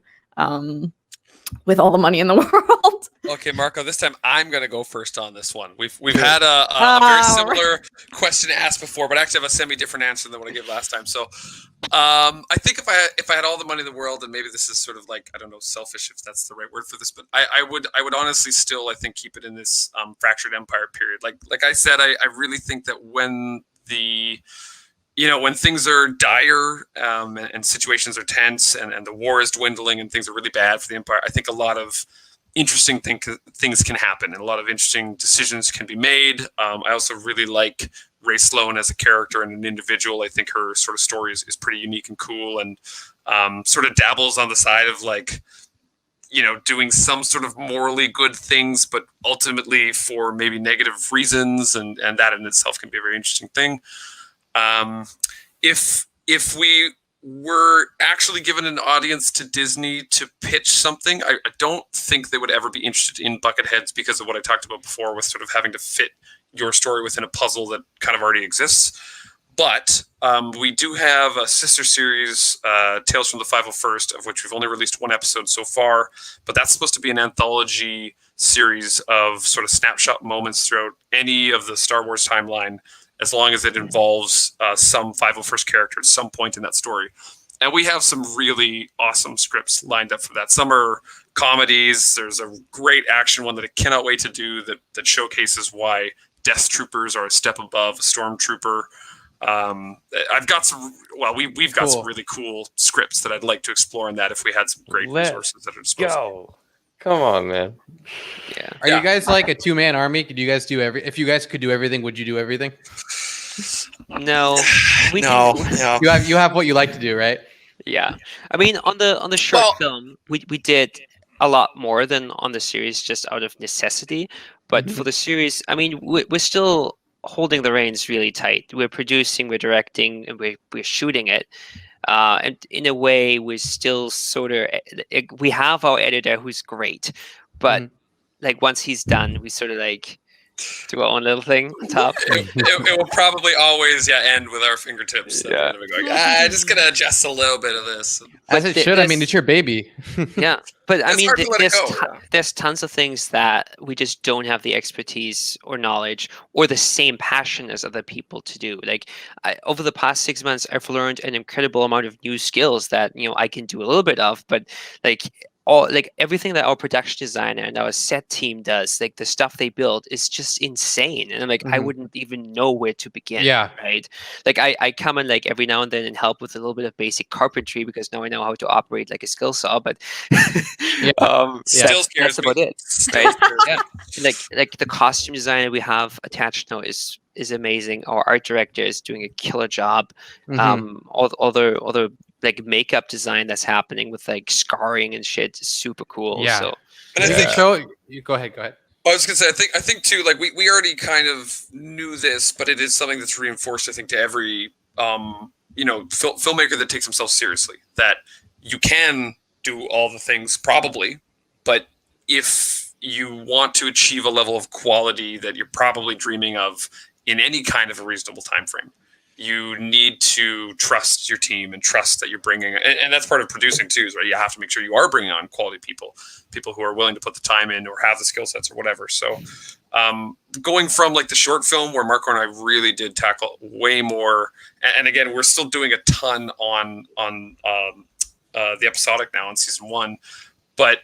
With all the money in the world. Okay, Marco, this time I'm going to go first on this one. We've had a very similar question asked before, but I actually have a semi-different answer than what I gave last time. So I think if I had all the money in the world, and maybe this is sort of like, I don't know, selfish if that's the right word for this, but I would honestly still, I think, keep it in this fractured empire period. Like I said, I really think that when when things are dire and situations are tense and the war is dwindling and things are really bad for the Empire, I think a lot of interesting things can happen and a lot of interesting decisions can be made. I also really like Ray Sloan as a character and an individual. I think her sort of story is pretty unique and cool, and sort of dabbles on the side of doing some sort of morally good things, but ultimately for maybe negative reasons, and that in itself can be a very interesting thing. If we were actually given an audience to Disney to pitch something, I don't think they would ever be interested in Bucketheads because of what I talked about before with sort of having to fit your story within a puzzle that kind of already exists. But we do have a sister series, Tales from the 501st, of which we've only released one episode so far, but that's supposed to be an anthology series of sort of snapshot moments throughout any of the Star Wars timeline, as long as it involves some 501st character at some point in that story. And we have some really awesome scripts lined up for that. Some are comedies. There's a great action one that I cannot wait to do that showcases why Death Troopers are a step above a Stormtrooper. I've got we've got some really cool scripts that I'd like to explore in that if we had some great resources at our disposal. Come on, man. Yeah. Are you guys like a two-man army? Could you guys do if you guys could do everything, would you do everything? No. No. You have what you like to do, right? Yeah. I mean, on the short film, we did a lot more than on the series just out of necessity. But for the series, I mean, we're still holding the reins really tight. We're producing, we're directing, and we're shooting it. And in a way, we're still sort of, we have our editor who's great, but like once he's done, we sort of like do our own little thing on top. It will probably always end with our fingertips. Yeah. And we're going, just gonna adjust a little bit of this. As it should. I mean, it's your baby. Yeah, but I It's mean, hard to let it go. there's tons of things that we just don't have the expertise or knowledge or the same passion as other people to do. Like over the past 6 months, I've learned an incredible amount of new skills that I can do a little bit of, but everything that our production designer and our set team does, like the stuff they build is just insane. And I'm like, I wouldn't even know where to begin. Yeah. Right. Like I come in like every now and then and help with a little bit of basic carpentry because now I know how to operate like a skill saw, but Still scares that's me. about it. Right? Yeah. Like the costume designer we have attached now is amazing. Our art director is doing a killer job. All the like makeup design that's happening with like scarring and shit is super cool. Yeah. So And I think You go ahead. I was gonna say, I think too, like we already kind of knew this, but it is something that's reinforced, I think, to every filmmaker that takes himself seriously. That you can do all the things probably, but if you want to achieve a level of quality that you're probably dreaming of in any kind of a reasonable time frame, you need to trust your team and trust that you're bringing, and that's part of producing too, is right. You have to make sure you are bringing on quality people who are willing to put the time in or have the skill sets or whatever. So going from like the short film where Marco and I really did tackle way more, and again, we're still doing a ton on the episodic now in season 1, but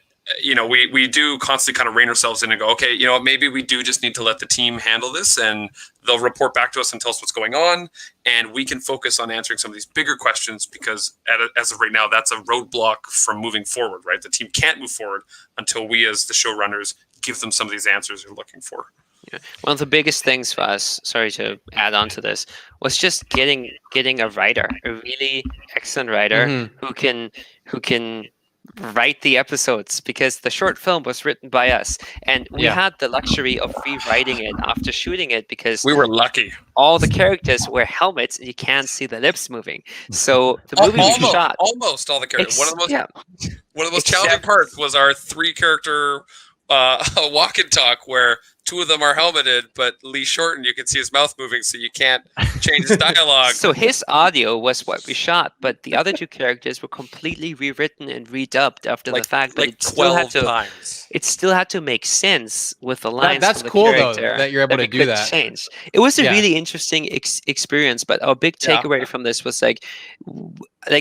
we do constantly kind of rein ourselves in and go, okay, maybe we do just need to let the team handle this, and they'll report back to us and tell us what's going on, and we can focus on answering some of these bigger questions, because as of right now, that's a roadblock from moving forward, right? The team can't move forward until we, as the showrunners, give them some of these answers they're looking for. Yeah. One of the biggest things for us, sorry to add on to this, was just getting a writer, a really excellent writer who can write the episodes, because the short film was written by us, and we had the luxury of rewriting it after shooting it, because we were lucky. All the characters wear helmets and you can't see the lips moving. So the movie we shot almost all the characters. One of the most Except- challenging parts was our 3-character walk and talk, where 2 of them are helmeted, but Lee Shorten, you can see his mouth moving, so you can't change his dialogue. So his audio was what we shot, but the other 2 characters were completely rewritten and redubbed after the fact. But like 12 times. It still had to make sense with the lines. That's from the cool, though, character that you're able to we do couldn't that. Change. It was a really interesting experience, but our big takeaway from this was like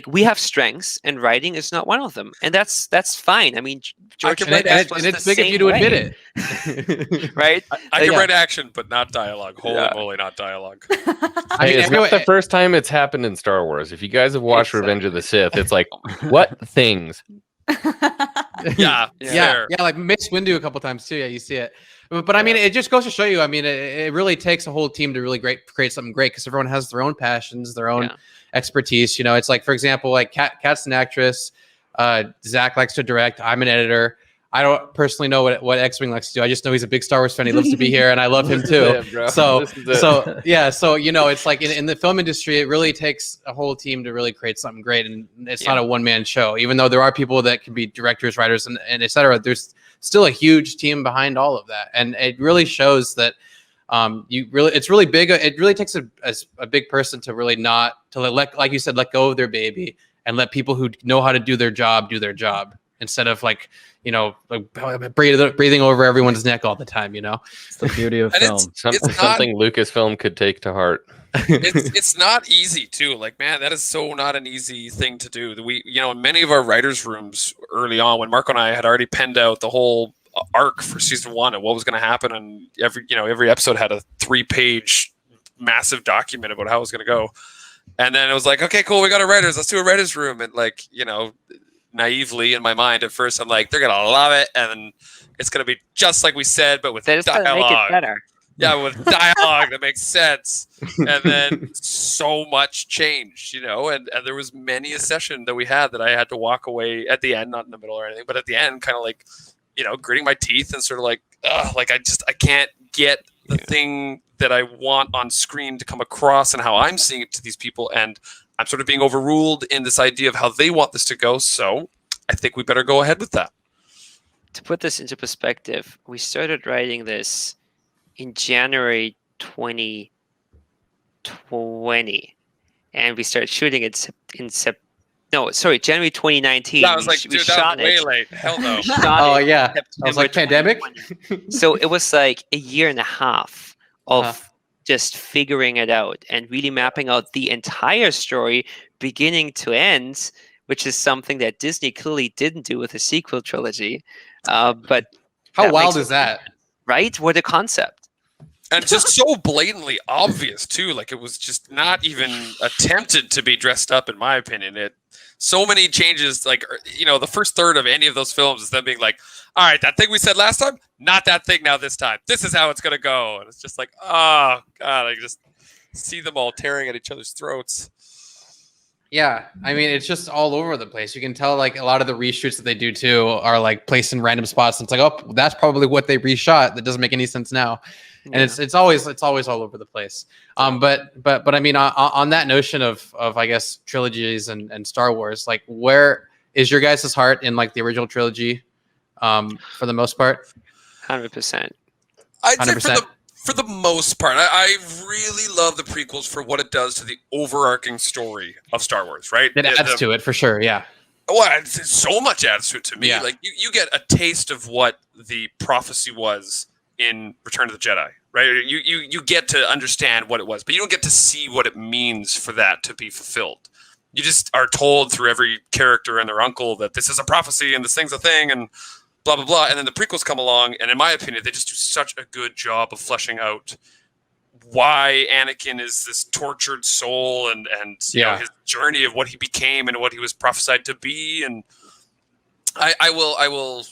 we have strengths, and writing is not one of them, and that's fine. I mean, George Lucas was and it's the big of same you to way, admit it, right? I can write action, but not dialogue. Holy moly, not dialogue. Hey, it's not the first time it's happened in Star Wars. If you guys have watched Revenge of the Sith, it's like, what things? Yeah, like Mace Windu a couple times too. Yeah, you see it. But I mean, it just goes to show you. I mean, it really takes a whole team to really create something great, because everyone has their own passions, their own expertise. It's like, for example, like Kat's an actress. Zach likes to direct. I'm an editor. I don't personally know what X-Wing likes to do. I just know he's a big Star Wars fan. He loves to be here, and I love him too. So it's like in the film industry, it really takes a whole team to really create something great, and it's not a one-man show. Even though there are people that can be directors, writers, and et cetera, there's still a huge team behind all of that, and it really shows that it's really big. It really takes a big person to really not to let, like you said, let go of their baby and let people who know how to do their job do their job, instead of like breathing over everyone's neck all the time. It's the beauty of film. Something Lucasfilm could take to heart. It's not easy too. Like, man, that is so not an easy thing to do. We, in many of our writers' rooms early on, when Marco and I had already penned out the whole arc for season 1 and what was going to happen, and every episode had a 3-page massive document about how it was going to go. And then it was like, okay, cool, we got our writers. Let's do a writers' room. And naively in my mind at first, I'm like, they're going to love it, and it's going to be just like we said, but with dialogue. Make it better. Yeah, with dialogue that makes sense. And then so much changed, and there was many a session that we had that I had to walk away at the end, not in the middle or anything, but at the end, kind of like, gritting my teeth and sort of like, I can't get the thing that I want on screen to come across and how I'm seeing it to these people. And I'm sort of being overruled in this idea of how they want this to go. So I think we better go ahead with that. To put this into perspective, we started writing this in January 2020, and we started shooting it January 2019. Yeah, I was like, dude, that was way late. Hell no. Oh yeah, I was like, pandemic. So it was like a year and a half of just figuring it out and really mapping out the entire story beginning to end, which is something that Disney clearly didn't do with the sequel trilogy. But how wild is that? Right? What a concept. And just so blatantly obvious too. Like, it was just not even attempted to be dressed up, in my opinion. So many changes, like, the first third of any of those films is them being like, all right, that thing we said last time, not that thing now this time. This is how it's going to go. And it's just like, oh, God, I just see them all tearing at each other's throats. Yeah, I mean, it's just all over the place. You can tell, like, a lot of the reshoots that they do, too, are, like, placed in random spots. And it's like, oh, that's probably what they reshot. That doesn't make any sense now. And it's always all over the place. But I mean, on that notion of I guess trilogies and Star Wars, like, where is your guys' heart in, like, the original trilogy, for the most part? 100%. I'd say for the most part, I really love the prequels for what it does to the overarching story of Star Wars. Right? It adds to it for sure. Yeah. Well, it's so much adds to it to me. Yeah. Like, you get a taste of what the prophecy was in Return of the Jedi, right? You get to understand what it was, but you don't get to see what it means for that to be fulfilled. You just are told through every character and their uncle that this is a prophecy and this thing's a thing, and blah blah blah, and then the prequels come along, and in my opinion, they just do such a good job of fleshing out why Anakin is this tortured soul, and you know, his journey of what he became and what he was prophesied to be. And I will.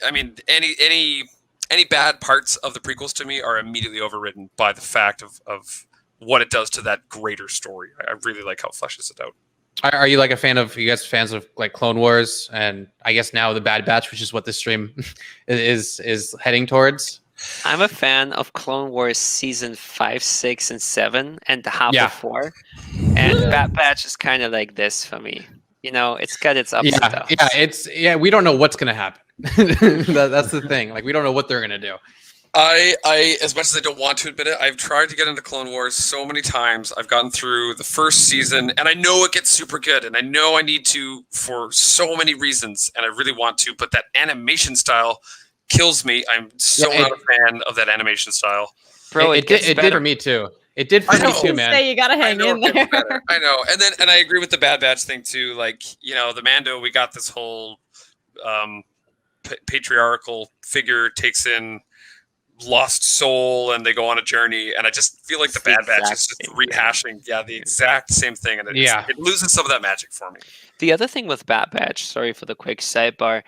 I mean, any bad parts of the prequels to me are immediately overridden by the fact of what it does to that greater story. I really like how it fleshes it out. Are you like a fan of, you guys fans of like Clone Wars and I guess now the Bad Batch, which is what this stream is heading towards? I'm a fan of Clone Wars season 5, 6, and 7, and half of 4. And Bad Batch is kind of like this for me. You know, it's got its ups and downs. We don't know what's gonna happen. That's the thing. Like, we don't know what they're gonna do. I as much as I don't want to admit it, I've tried to get into Clone Wars so many times. I've gotten through the first season, and I know it gets super good, and I know I need to for so many reasons, and I really want to, but that animation style kills me. I'm so not a fan of that animation style. Bro, it did for me too. It did for me too, man. Say you gotta hang in there. I know, and I agree with the Bad Batch thing too. Like, you know, the Mando, we got this whole patriarchal figure takes in lost soul, and they go on a journey, and I just feel like the Bad Batch is just rehashing the exact same thing, and it loses some of that magic for me. The other thing with Bad Batch, sorry for the quick sidebar,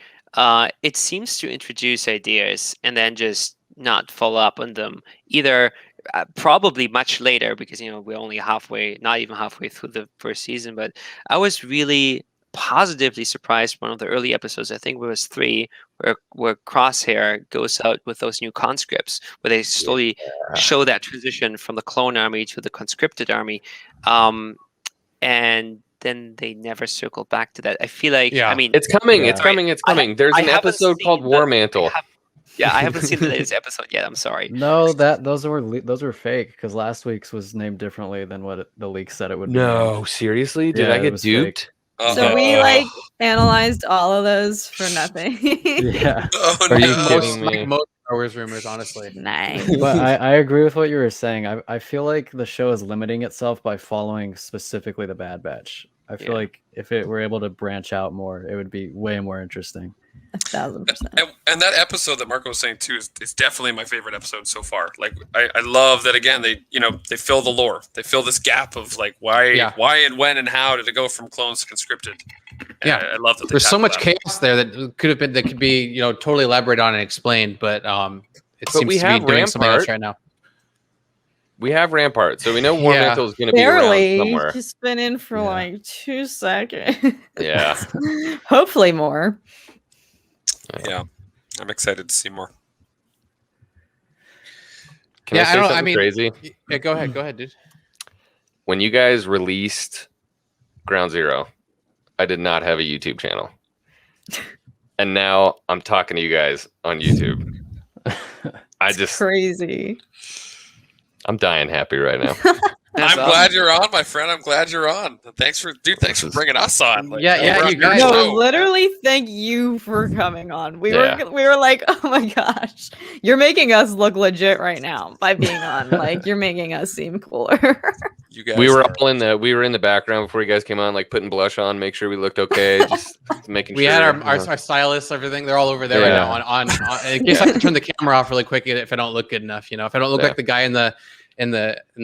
it seems to introduce ideas and then just not follow up on them, either probably much later, because, you know, we're only not even halfway through the first season. But I was really positively surprised. One of the early episodes, I think it was 3, where Crosshair goes out with those new conscripts, where they slowly show that transition from the clone army to the conscripted army, and then they never circled back to that. I feel like, I mean, it's coming. It's coming. There's an episode called War Mantle. I haven't seen the latest episode yet. I'm sorry. No, those were fake, because last week's was named differently than what the leak said it would be. No, seriously? Did I get duped? So we analyzed all of those for nothing. Yeah. Are you kidding me? Like most Star Wars rumors, honestly. Nice. But I agree with what you were saying. I feel like the show is limiting itself by following specifically the Bad Batch. I feel like if it were able to branch out more, it would be way more interesting. 1,000%. And that episod that Marco was saying too is definitely my favorite episode so far. Like, I love that, again, they fill the lore. They fill this gap of like why and when and how did it go from clones to conscripted. And I love that. There's so much chaos there that could be, you know, totally elaborated on and explained, but it seems to be doing something else right now. We have Rampart, so we know War Mantle is going to be around somewhere. He's been in for like 2 seconds. Yeah. Hopefully more. Yeah. I'm excited to see more. Can I say something crazy? Yeah, go ahead, dude. When you guys released Ground Zero, I did not have a YouTube channel. And now I'm talking to you guys on YouTube. Crazy. I'm dying happy right now. I'm glad you're on, my friend. I'm glad you're on. Thanks for bringing us on. Like, you guys. No, literally, thank you for coming on. We were like, oh my gosh, you're making us look legit right now by being on. Like, you're making us seem cooler. You guys, we were in the background before you guys came on, like putting blush on, make sure we looked okay, just making sure. We had our stylists, everything. They're all over there right now. On in case I can turn the camera off really quick if I don't look good enough. You know, if I don't look like the guy in the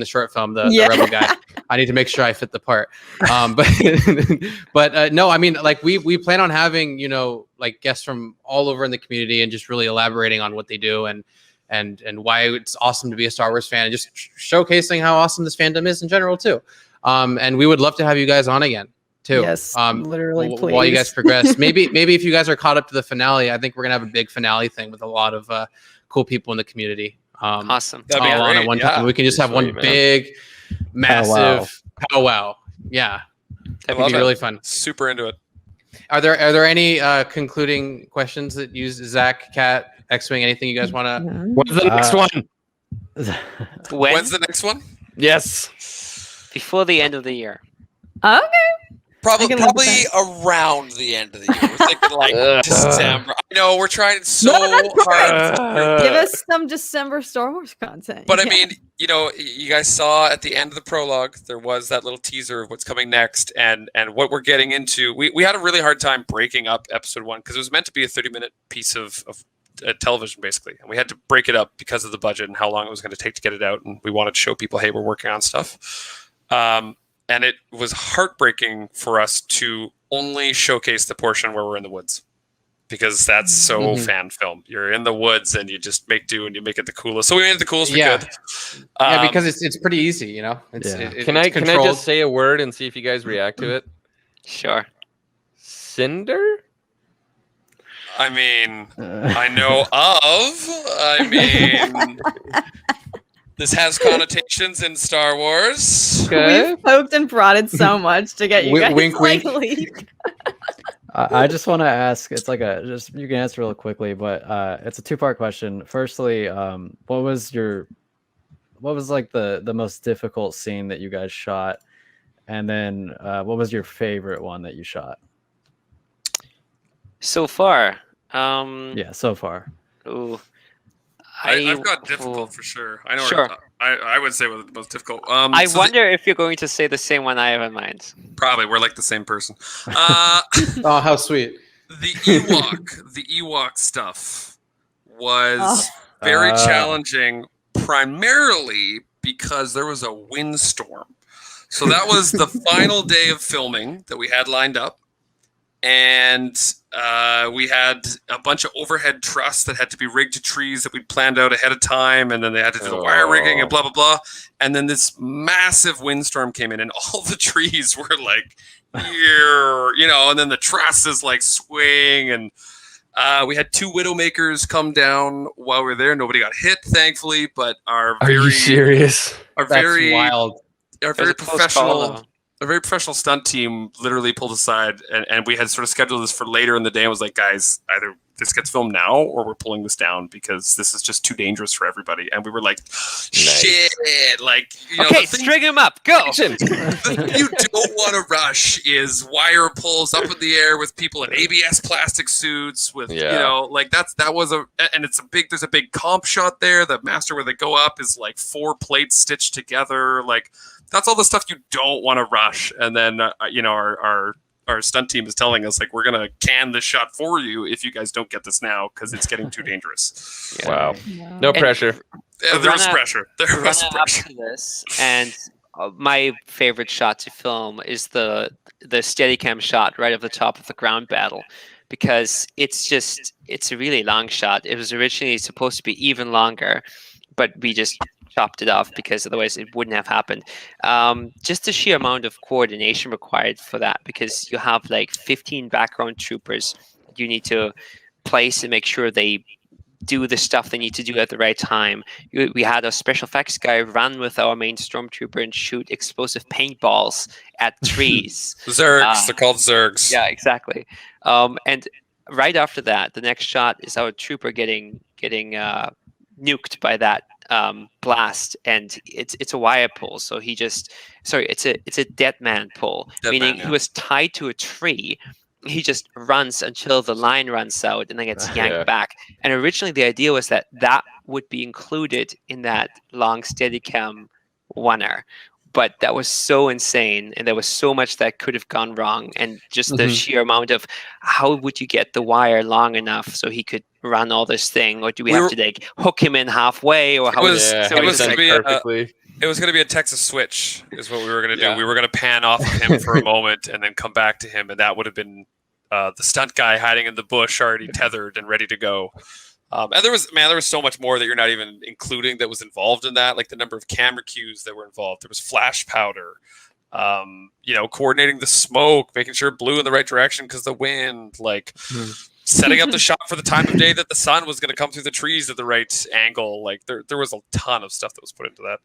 short film, the rebel guy, I need to make sure I fit the part. But no, I mean, like we plan on having, you know, like guests from all over in the community and just really elaborating on what they do and why it's awesome to be a Star Wars fan and just showcasing how awesome this fandom is in general too. And we would love to have you guys on again too. Yes, literally, please. While you guys progress, maybe if you guys are caught up to the finale, I think we're gonna have a big finale thing with a lot of cool people in the community. Awesome. That'd be all on at one time. We can just have one big, massive powwow. Yeah, that would be really fun. Super into it. Are there any concluding questions that use Zach, Kat, X-Wing? Anything you guys want to? When's the next one? When's the next one? Yes. Before the end of the year. Okay. I can live with Probably around the end of the year. We're thinking like December. I know we're trying so hard. Give us some December Star Wars content. But I Yeah. mean, you guys saw at the end of the prologue, there was that little teaser of what's coming next and what we're getting into. We had a really hard time breaking up episode 1 because it was meant to be a 30-minute piece of television, basically. And we had to break it up because of the budget and how long it was going to take to get it out. And we wanted to show people, hey, we're working on stuff. And it was heartbreaking for us to only showcase the portion where we're in the woods. Because that's so fan film. You're in the woods and you just make do and you make it the coolest. So we made it the coolest we could. Yeah, because it's pretty easy, you know. Can I just say a word and see if you guys react to it? Sure. Cinder? I mean, I know of. I mean, this has connotations in Star Wars. Okay. We've poked and prodded so much to get you guys Wink, wink. leak. I just want to ask. It's like you can answer real quickly, but it's a 2-part question. Firstly, what was like the most difficult scene that you guys shot, and then what was your favorite one that you shot? So far, Yeah, so far. ooh, I've got difficult for sure. I know. Sure. I would say was the most difficult. I so wonder if you're going to say the same one I have in mind. probably we're like the same person. Oh, how sweet. The Ewok stuff was very challenging, primarily because there was a windstorm. So that was the final day of filming that we had lined up. And we had a bunch of overhead truss that had to be rigged to trees that we'd planned out ahead of time, and then they had to do the wire rigging and blah, blah, blah. And then this massive windstorm came in, and all the trees were like, and then the trusses like swing, and we had 2 Widowmakers come down while we were there. Nobody got hit, thankfully, but Are you serious? That's Our wild. It was very a close call, though. a very professional stunt team literally pulled aside, and we had sort of scheduled this for later in the day. I was like, guys, either this gets filmed now or we're pulling this down because this is just too dangerous for everybody. And we were like, shit, like, Okay, string him up. Go. the thing you don't want to rush is wire pulls up in the air with people in ABS plastic suits with, and there's a big comp shot there. The master where they go up is like 4 plates stitched together. Like, that's all the stuff you don't want to rush. And then, our stunt team is telling us, like, we're going to can this shot for you if you guys don't get this now because it's getting too dangerous. Yeah. Wow. No pressure. Yeah, there was pressure. There was Run up pressure. to this, and my favorite shot to film is the Steadicam shot right off the top of the ground battle, because it's a really long shot. It was originally supposed to be even longer, but we just chopped it off because otherwise it wouldn't have happened. Just the sheer amount of coordination required for that, because you have like 15 background troopers you need to place and make sure they do the stuff they need to do at the right time. We had a special effects guy run with our main stormtrooper and shoot explosive paintballs at trees. Zergs, they're called Zergs. Yeah, exactly. And right after that, the next shot is our trooper getting nuked by that blast, and it's a wire pull. So it's a dead man pull, meaning he was tied to a tree. He just runs until the line runs out and then gets yanked back. And originally the idea was that would be included in that long Steadicam oneer. But that was so insane, and there was so much that could have gone wrong, and just the sheer amount of how would you get the wire long enough so he could run all this thing, or do we have to like hook him in halfway, or how? It was going to be a Texas switch, is what we were going to do. We were going to pan off of him for a moment and then come back to him, and that would have been the stunt guy hiding in the bush, already tethered and ready to go. And there was so much more that you're not even including that was involved in that, like the number of camera cues that were involved. There was flash powder, coordinating the smoke, making sure it blew in the right direction because the wind, like setting up the shot for the time of day that the sun was going to come through the trees at the right angle. Like there was a ton of stuff that was put into that.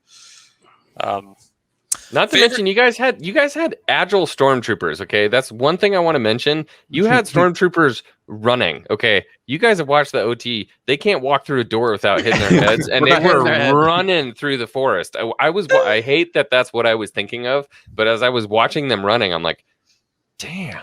Not to mention, you guys had agile stormtroopers. Okay, that's one thing I want to mention. You had stormtroopers running. Okay, you guys have watched the OT. They can't walk through a door without hitting their heads, and they were running through the forest. I hate that. That's what I was thinking of. But as I was watching them running, I'm like, Damn.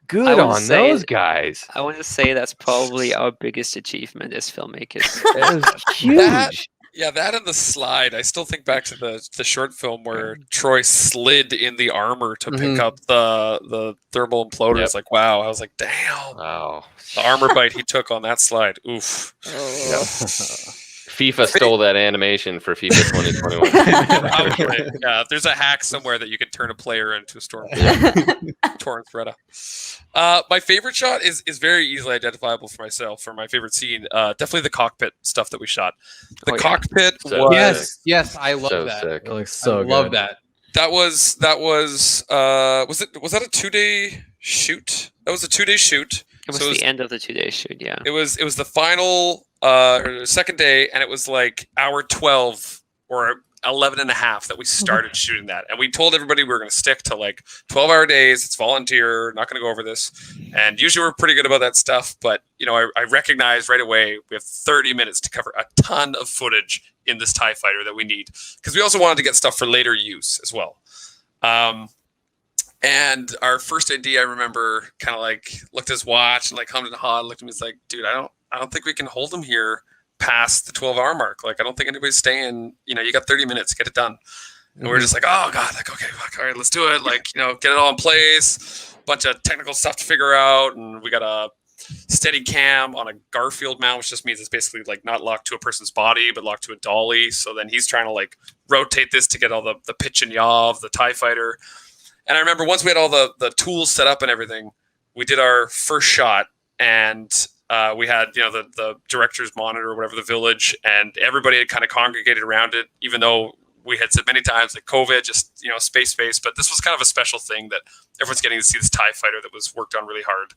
Good would on say- those guys. I want to say that's probably our biggest achievement as filmmakers. That is huge. That and the slide. I still think back to the short film where Troy slid in the armor to pick up the thermal imploders. Yep. Like, wow. I was like, damn. Wow. The armor bite he took on that slide. Oof. FIFA stole that animation for FIFA 2021. Probably. Yeah, there's a hack somewhere that you can turn a player into a storm torn Threada. My favorite shot is very easily identifiable for myself. For my favorite scene, definitely the cockpit stuff that we shot. The cockpit So was Yes, I love so that. sick. It looks so I good. love that. that was was that a 2-day shoot? That was a 2-day shoot. It was So the end of the 2-day shoot, yeah. It was the final or second day, and it was like hour 12 or 11 and a half that we started shooting that. And we told everybody we were going to stick to like 12-hour days. It's volunteer, not going to go over this. And usually we're pretty good about that stuff. But, you know, I recognized right away we have 30 minutes to cover a ton of footage in this TIE fighter that we need. Because we also wanted to get stuff for later use as well. And our first AD, I remember, kind of like looked at his watch and like hummed and hawed, looked at me, was like, dude, I don't think we can hold him here past the 12-hour mark. Like, I don't think anybody's staying. You know, you got 30 minutes, get it done. And we're just like, oh god, like, okay, fuck, all right, let's do it. Like, you know, get it all in place. Bunch of technical stuff to figure out, and we got a steady cam on a Garfield mount, which just means it's basically like not locked to a person's body, but locked to a dolly. So then he's trying to like rotate this to get all the pitch and yaw of the TIE fighter. And I remember once we had all the tools set up and everything, we did our first shot, and we had, you know, the director's monitor or whatever, the village, and everybody had kind of congregated around it, even though we had said many times that COVID, just, you know, space. But this was kind of a special thing that everyone's getting to see this TIE fighter that was worked on really hard.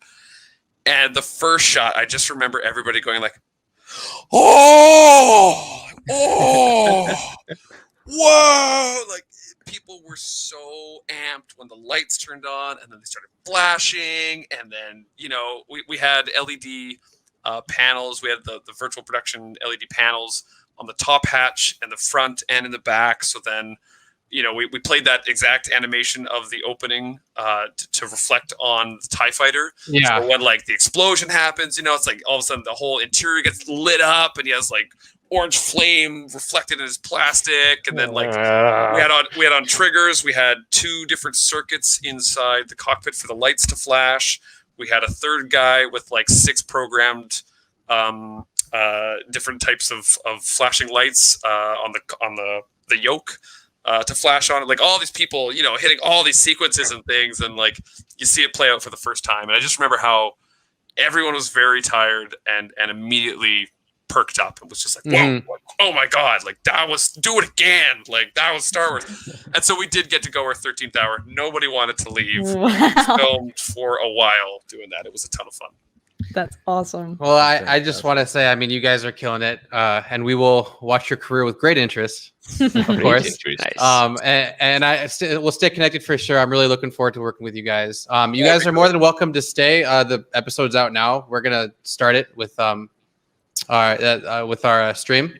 And the first shot, I just remember everybody going like, oh, whoa, like, people were so amped when the lights turned on, and then they started flashing, and then, you know, we had LED panels. We had the virtual production LED panels on the top hatch and the front and in the back. So then, you know, we played that exact animation of the opening to reflect on the TIE fighter. Yeah. So when like the explosion happens, you know, it's like all of a sudden the whole interior gets lit up, and he has like orange flame reflected in his plastic, and then like we had on triggers, we had 2 different circuits inside the cockpit for the lights to flash. We had a third guy with like 6 programmed different types of flashing lights on the yoke to flash on it. Like all these people, you know, hitting all these sequences and things, and like you see it play out for the first time. And I just remember how everyone was very tired and immediately perked up. It was just like, whoa, oh my god, like that was, do it again, like that was Star Wars. And so we did get to go our 13th hour. Nobody wanted to leave. Wow. We filmed for a while doing that. It was a ton of fun. That's awesome. Well, I just want to say, I mean, you guys are killing it, and we will watch your career with great interest, of course. Nice. And we'll stay connected for sure. I'm really looking forward to working with you guys. You guys are more than welcome to stay. The episode's out now. We're gonna start it with our stream.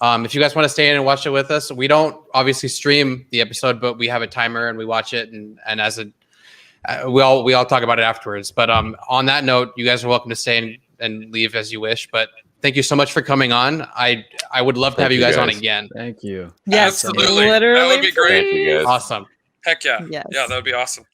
If you guys want to stay in and watch it with us, we don't obviously stream the episode, but we have a timer and we watch it, and as a we all talk about it afterwards. But on that note, you guys are welcome to stay and leave as you wish. But thank you so much for coming on. I would love to have you guys on again. Thank you. Yes, Absolutely. literally. That would be great. Thank you guys. Awesome. Heck yeah. Yes. Yeah, that would be awesome.